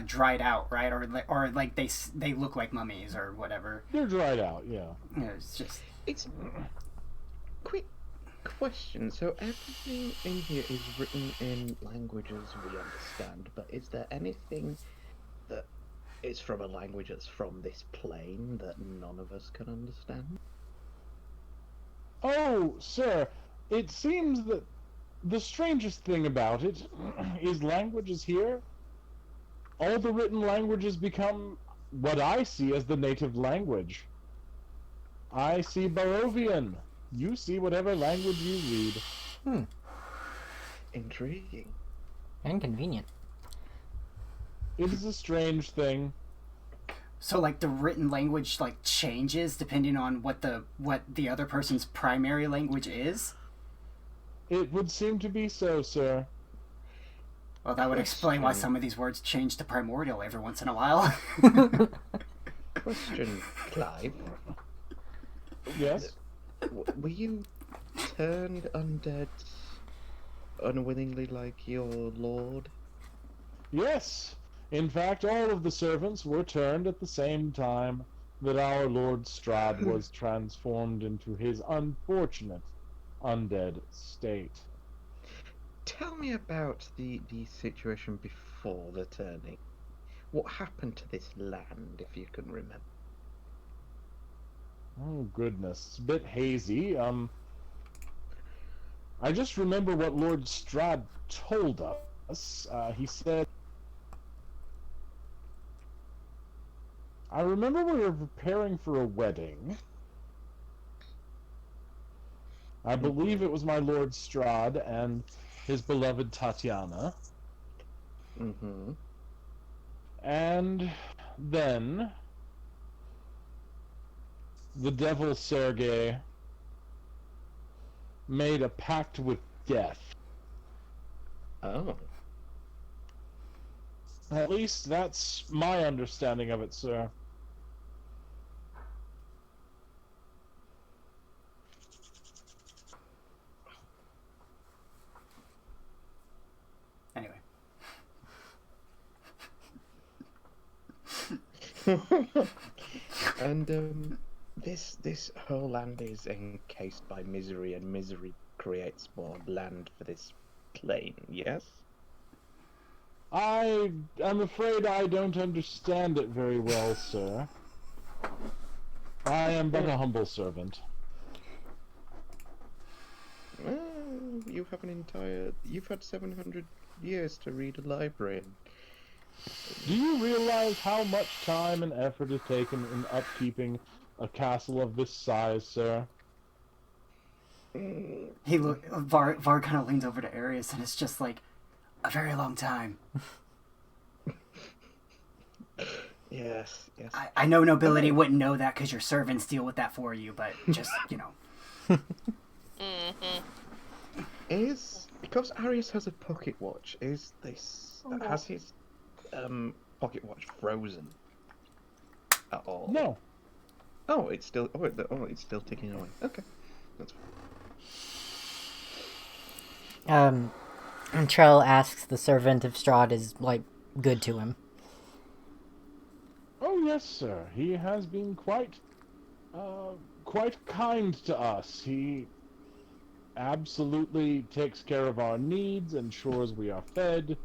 E: dried out, right? Or like they look like mummies or whatever.
A: They're dried out, yeah.
E: It's just
H: It's quick question. So everything in here is written in languages we understand, but is there anything that is from a language that's from this plane that none of us can understand?
A: Oh, sir, it seems that the strangest thing about it is languages here. All the written languages become what I see as the native language. I see Barovian. You see whatever language you read.
H: Intriguing.
C: And convenient.
A: It is a strange thing.
E: so like the written language like changes depending on what the other person's primary language is.
A: It would seem to be so, sir.
E: Well, that would explain why some of these words change to primordial every once in a while.
H: Question, Clive.
A: Yes?
H: Were you turned undead unwillingly like your lord?
A: Yes. In fact, all of the servants were turned at the same time that our Lord Strahd was transformed into his unfortunate undead state.
H: Tell me about the situation before the turning. What happened to this land, if you can remember?
A: Oh, goodness. It's a bit hazy. I just remember what Lord Strahd told us. He said... I remember we were preparing for a wedding. I believe it was my Lord Strahd and his beloved Tatiana.
H: Mm-hmm.
A: And then the devil Sergei made a pact with death.
H: Oh.
A: At least that's my understanding of it, sir.
E: Anyway.
H: And this whole land is encased by misery, and misery creates more land for this plane, yes?
A: I'm afraid I don't understand it very well, sir. I am but a humble servant.
H: Well, you have you've had 700 years to read a library.
A: Do you realize how much time and effort is taken in upkeeping a castle of this size, sir?
E: Var kind of leans over to Arius, and it's just like a very long time.
H: Yes.
E: I know nobility wouldn't know that because your servants deal with that for you, but just, you know.
H: Is because Arius has a pocket watch, has his pocket watch frozen at all?
A: No.
H: Oh, it's still it's still ticking away. Okay. That's
C: And Trell asks the servant if Strahd is, like, good to him.
A: Oh, yes, sir. He has been quite kind to us. He absolutely takes care of our needs, ensures we are fed,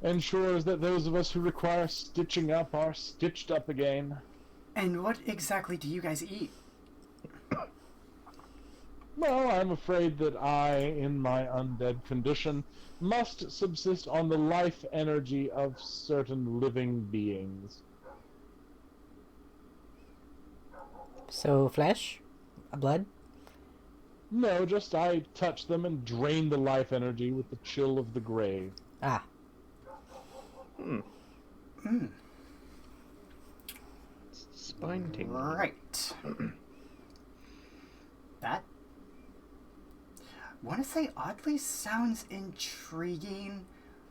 A: ensures that those of us who require stitching up are stitched up again.
E: And what exactly do you guys eat?
A: Well, I'm afraid that I, in my undead condition, must subsist on the life energy of certain living beings.
C: So, flesh? Blood?
A: No, just I touch them and drain the life energy with the chill of the grave.
C: Ah.
H: spine tingling.
E: Right. That, I want to say, oddly sounds intriguing,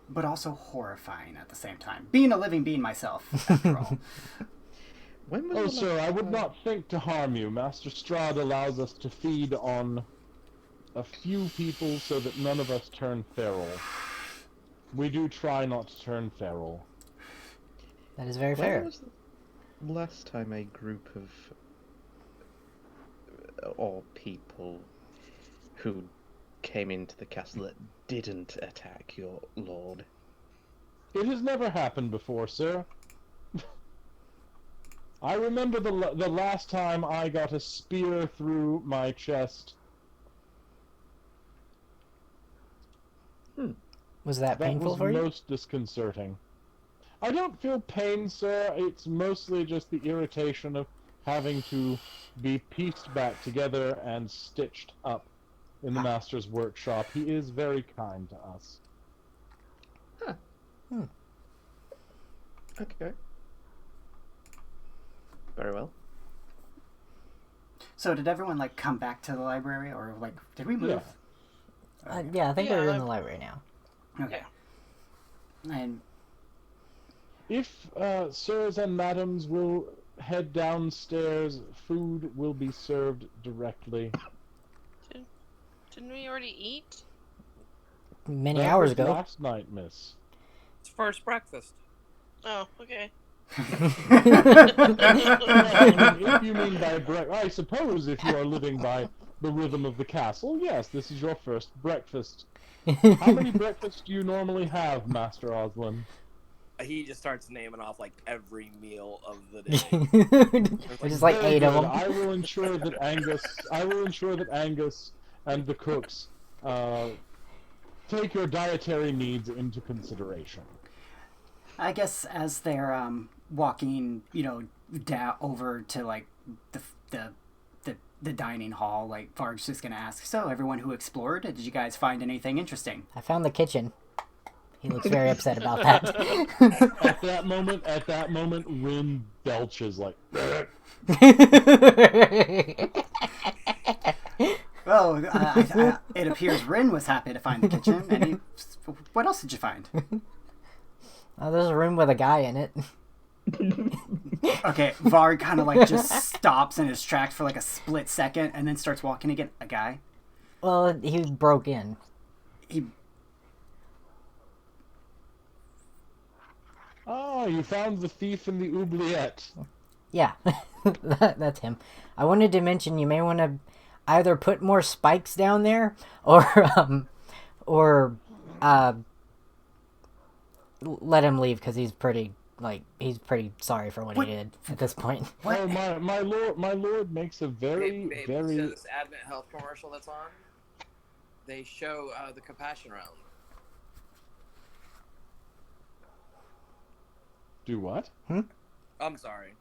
E: but also horrifying at the same time. Being a living being myself, after all.
A: Sir, I would not think to harm you. Master Strahd allows us to feed on a few people so that none of us turn feral. We do try not to turn feral.
C: That is very
H: When
C: fair.
H: was the last time a group of or people who came into the castle that didn't attack your lord?
A: It has never happened before, sir. I remember the last time I got a spear through my chest.
C: Was that painful for you?
A: That was most disconcerting. I don't feel pain, sir. It's mostly just the irritation of having to be pieced back together and stitched up in the Master's workshop. He is very kind to us.
H: Huh. Okay. Very well.
E: So did everyone, like, come back to the library, or, like, did we move?
C: Yeah, I think we're in the library now.
E: Okay. And
A: if sirs and madams will head downstairs, food will be served directly.
D: Didn't we already eat?
C: Many hours ago.
A: Last night, miss.
I: It's first breakfast.
D: Oh, okay.
A: If you mean by I suppose if you are living by the rhythm of the castle, yes, this is your first breakfast. How many breakfasts do you normally have, Master Oslin?
I: He just starts naming off like every meal of the day.
C: There's just like 8 of them.
A: I will ensure that Angus and the cooks take your dietary needs into consideration.
E: I guess as they're walking, down over to like the dining hall, like Varg's just gonna ask, so everyone who explored, did you guys find anything interesting?
C: I found the kitchen. He looks very upset about that.
A: At that moment, Rin belches like.
E: Oh, it appears Rin was happy to find the kitchen. And what else did you find?
C: There's a room with a guy in it.
E: Okay, Varg kind of like just stops in his tracks for like a split second and then starts walking again. A guy?
C: Well, he broke in.
A: Oh, you found the thief in the oubliette.
C: Yeah, that's him. I wanted to mention you may want to either put more spikes down there or let him leave because he's pretty sorry for what he did at this point.
A: Oh, my lord makes a very very.
I: So this Advent Health commercial that's on, they show the compassion round.
A: Do what?
I: I'm sorry.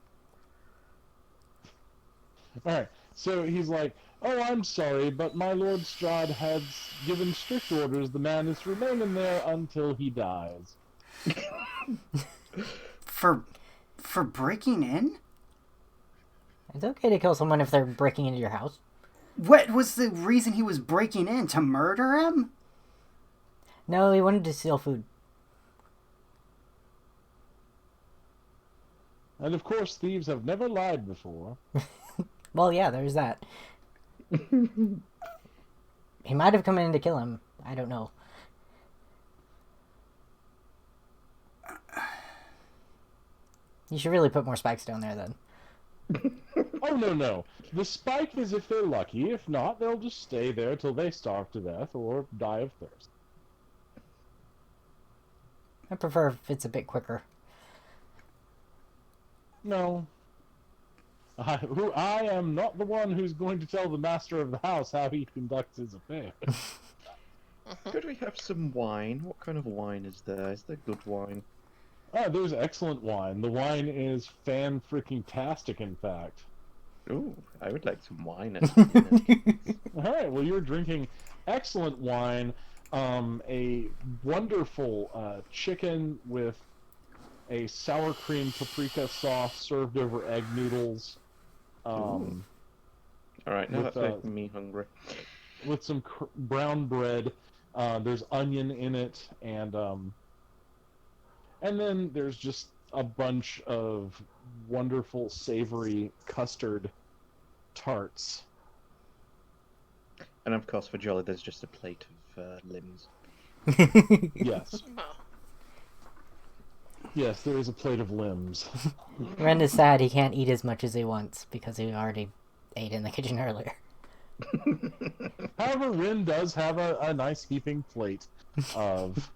A: Alright, so he's like, oh, I'm sorry, but my Lord Strahd has given strict orders. The man is to remain in there until he dies.
E: For breaking in?
C: It's okay to kill someone if they're breaking into your house.
E: What was the reason he was breaking in? To murder him?
C: No, he wanted to steal food.
A: And of course, thieves have never lied before.
C: Well, yeah, there's that. He might have come in to kill him. I don't know. You should really put more spikes down there, then.
A: Oh, no. The spike is if they're lucky. If not, they'll just stay there till they starve to death or die of thirst.
C: I prefer if it's a bit quicker.
A: No. I am not the one who's going to tell the master of the house how he conducts his affairs.
H: Could we have some wine? What kind of wine is there? Is there good wine?
A: There's excellent wine. The wine is fan-freaking-tastic, in fact.
H: Ooh, I would like some wine.
A: Alright, well, you're drinking excellent wine. A wonderful chicken with a sour cream paprika sauce served over egg noodles.
H: Alright, now that's making me hungry.
A: With some brown bread. There's onion in it, and And then there's just a bunch of wonderful, savory custard tarts.
H: And of course, for Jolly, there's just a plate of limbs.
A: Yes.
D: Well,
A: Yes, there is a plate of limbs.
C: Ren is sad he can't eat as much as he wants because he already ate in the kitchen earlier.
A: However, Rin does have a nice heaping plate of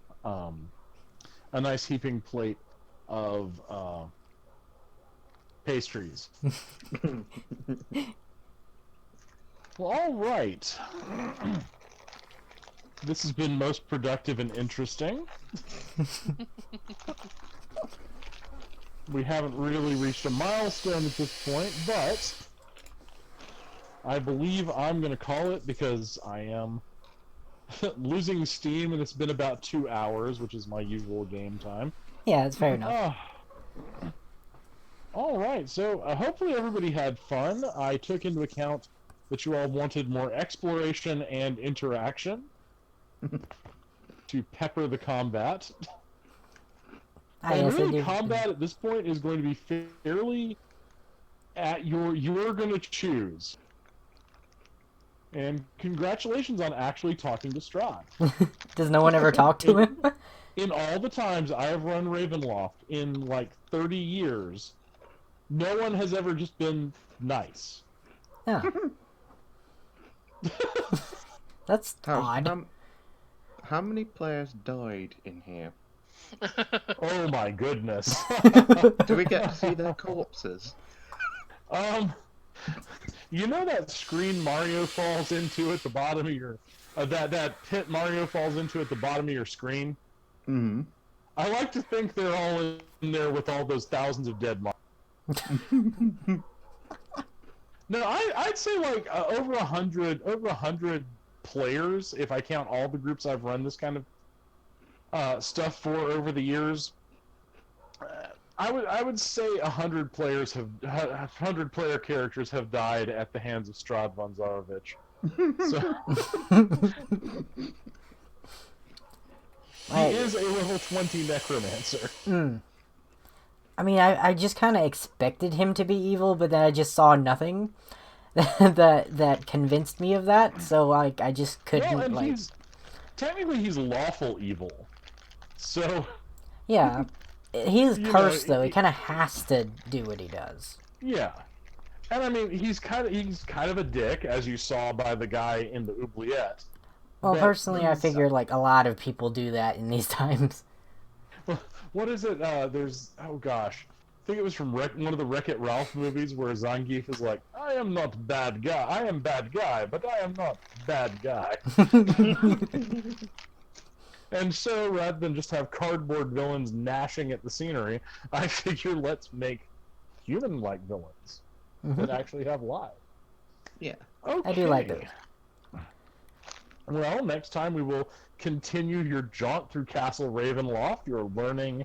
A: pastries. Well, all right. This has been most productive and interesting. We haven't really reached a milestone at this point, but I believe I'm going to call it because I am losing steam, and it's been about 2 hours, which is my usual game time.
C: Yeah, it's fair enough.
A: All right, so hopefully everybody had fun. I took into account that you all wanted more exploration and interaction to pepper the combat. And really, combat at this point is going to be fairly at you're going to choose. And congratulations on actually talking to Strahd.
C: Does no one ever talk to him?
A: In all the times I have run Ravenloft in like 30 years, no one has ever just been nice.
C: Yeah. That's odd.
H: How many players died in here?
A: Oh my goodness.
H: Do we get to see their corpses?
A: You know that screen Mario falls into at the bottom of your... that pit Mario falls into at the bottom of your screen?
H: Mm-hmm.
A: I like to think they're all in there with all those thousands of dead Mario. No, I'd say like over 100 players, if I count all the groups I've run this kind of stuff for over the years. I would say 100 player characters have died at the hands of Strahd von Zarovich. He is a level 20 necromancer.
C: I mean, I just kind of expected him to be evil, but then I just saw nothing that convinced me of that. So like, I just couldn't.
A: Well, and
C: like...
A: technically he's lawful evil. So
C: yeah, he's cursed though. He kind of has to do what he does.
A: Yeah, and I mean he's kind of a dick, as you saw by the guy in the oubliette.
C: Well, personally, I figure like a lot of people do that in these times.
A: What is it? There's oh gosh, I think it was from one of the Wreck-It Ralph movies where Zangief is like, "I am not bad guy. I am bad guy, but I am not bad guy." And so, rather than just have cardboard villains gnashing at the scenery, I figure let's make human-like villains that actually have lives.
H: Yeah.
A: Okay.
C: I do like those.
A: Well, next time we will continue your jaunt through Castle Ravenloft, your learning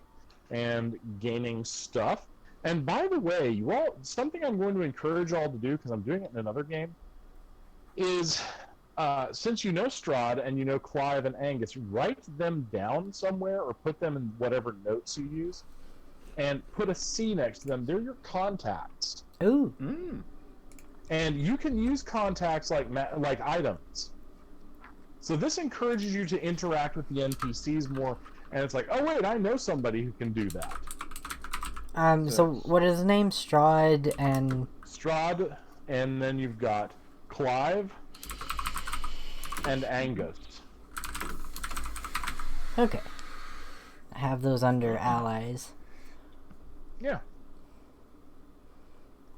A: and gaining stuff. And by the way, you all, something I'm going to encourage all to do, because I'm doing it in another game, is since you know Strahd and you know Clive and Angus, write them down somewhere or put them in whatever notes you use, and put a C next to them. They're your contacts.
C: Ooh.
A: And you can use contacts like items. So this encourages you to interact with the NPCs more, and it's like, oh wait, I know somebody who can do that.
C: So what is his name? Strahd,
A: and then you've got Clive and Angus.
C: Okay. I have those under allies.
A: Yeah.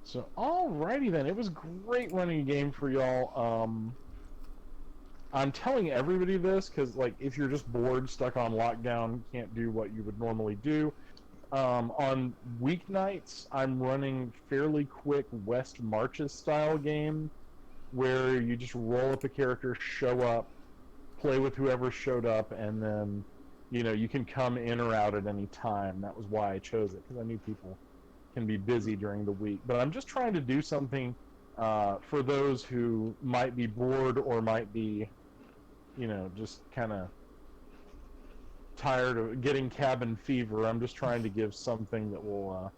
A: So, alrighty then. It was great running a game for y'all. I'm telling everybody this because, like, if you're just bored, stuck on lockdown, can't do what you would normally do. On weeknights, I'm running fairly quick West Marches style game where you just roll up a character, show up, play with whoever showed up, and then, you know, you can come in or out at any time. That was why I chose it, because I knew people can be busy during the week. But I'm just trying to do something for those who might be bored or might be, you know, just kind of tired of getting cabin fever. I'm just trying to give something that will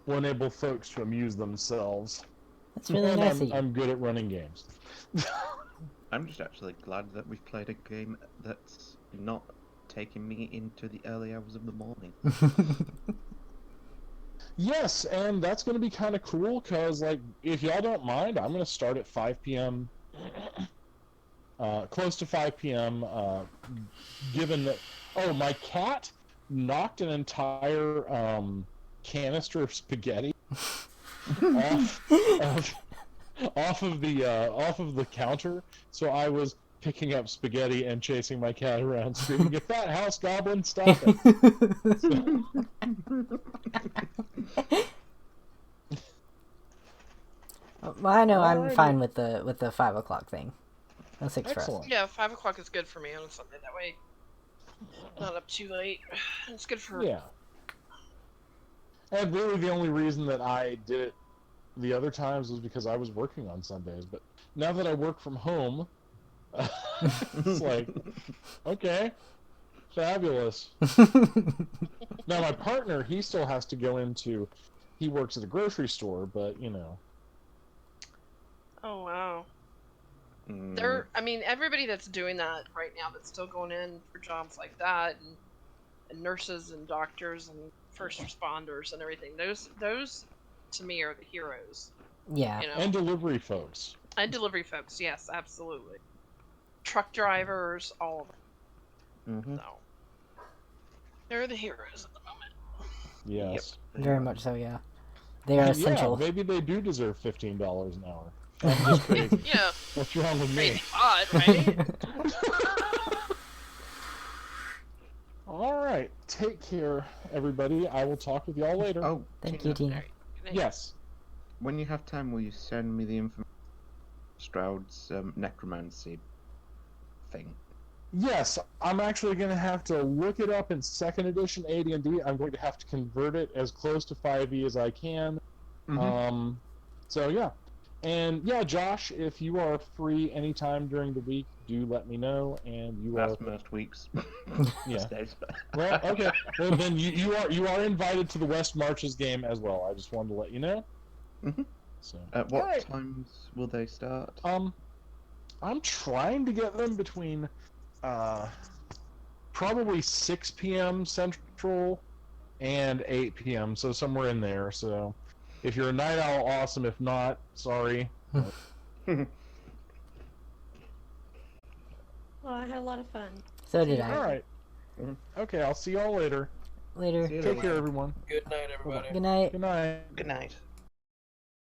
A: enable folks to amuse themselves.
C: That's really
A: and
C: nice of you.
A: I'm good at running games.
H: I'm just actually glad that we've played a game that's not taking me into the early hours of the morning.
A: Yes, and that's going to be kind of cool because, like, if y'all don't mind, I'm going to start at 5 p.m. Close to 5 p.m. Given that, my cat knocked an entire canister of spaghetti off of the counter. So I was picking up spaghetti and chasing my cat around, screaming, "Get that house goblin! Stop it!"
C: Well, I know I'm
A: Alrighty.
C: fine with the 5 o'clock thing. That's 6 for us.
A: Excellent.
D: Yeah, 5 o'clock is good for me on Sunday. That way, not up too late. It's good for.
A: Yeah. And really, the only reason that I did it the other times was because I was working on Sundays. But now that I work from home, it's like, okay, fabulous. Now my partner, he still has to go into. He works at a grocery store, but you know.
D: Oh wow. I mean, everybody that's doing that right now, that's still going in for jobs like that, and nurses and doctors and first responders and everything. Those to me are the heroes.
C: Yeah.
D: You know?
A: And delivery folks.
D: And delivery folks, yes, absolutely. Truck drivers, all of them.
H: Mm-hmm.
D: So they're the heroes at the moment.
A: Yes.
H: Yep.
C: Very much so, yeah. They are essential.
A: Yeah, maybe they do deserve $15 an hour. I'm just crazy.
D: Yeah.
A: What's wrong with me?
D: Odd, right?
A: All right. Take care, everybody. I will talk with y'all later.
H: Oh,
C: Thank you, Tina.
A: Yes.
H: when you have time, will you send me the information Stroud's necromancy thing?
A: Yes, I'm actually going to have to look it up in 2nd edition AD&D. I'm going to have to convert it as close to 5e as I can.
H: Mm-hmm.
A: So, yeah. And, yeah, Josh, if you are free anytime during the week, do let me know. And you are...
H: most weeks.
A: Yeah.
H: Days.
A: Well, okay. Well, then you are invited to the West Marches game as well. I just wanted to let you know.
H: Mm-hmm.
A: So.
H: At what
A: Alright.
H: times will they start?
A: I'm trying to get them between probably 6 p.m. Central and 8 p.m. So somewhere in there. So if you're a night owl, awesome. If not, sorry.
F: Well, I had a lot of fun.
C: So did I.
A: All right. Okay, I'll see y'all later.
C: Later.
H: See you
A: Take
H: later.
A: care, everyone.
I: Good night, everybody.
C: Good night.
A: Good night.
I: Good night.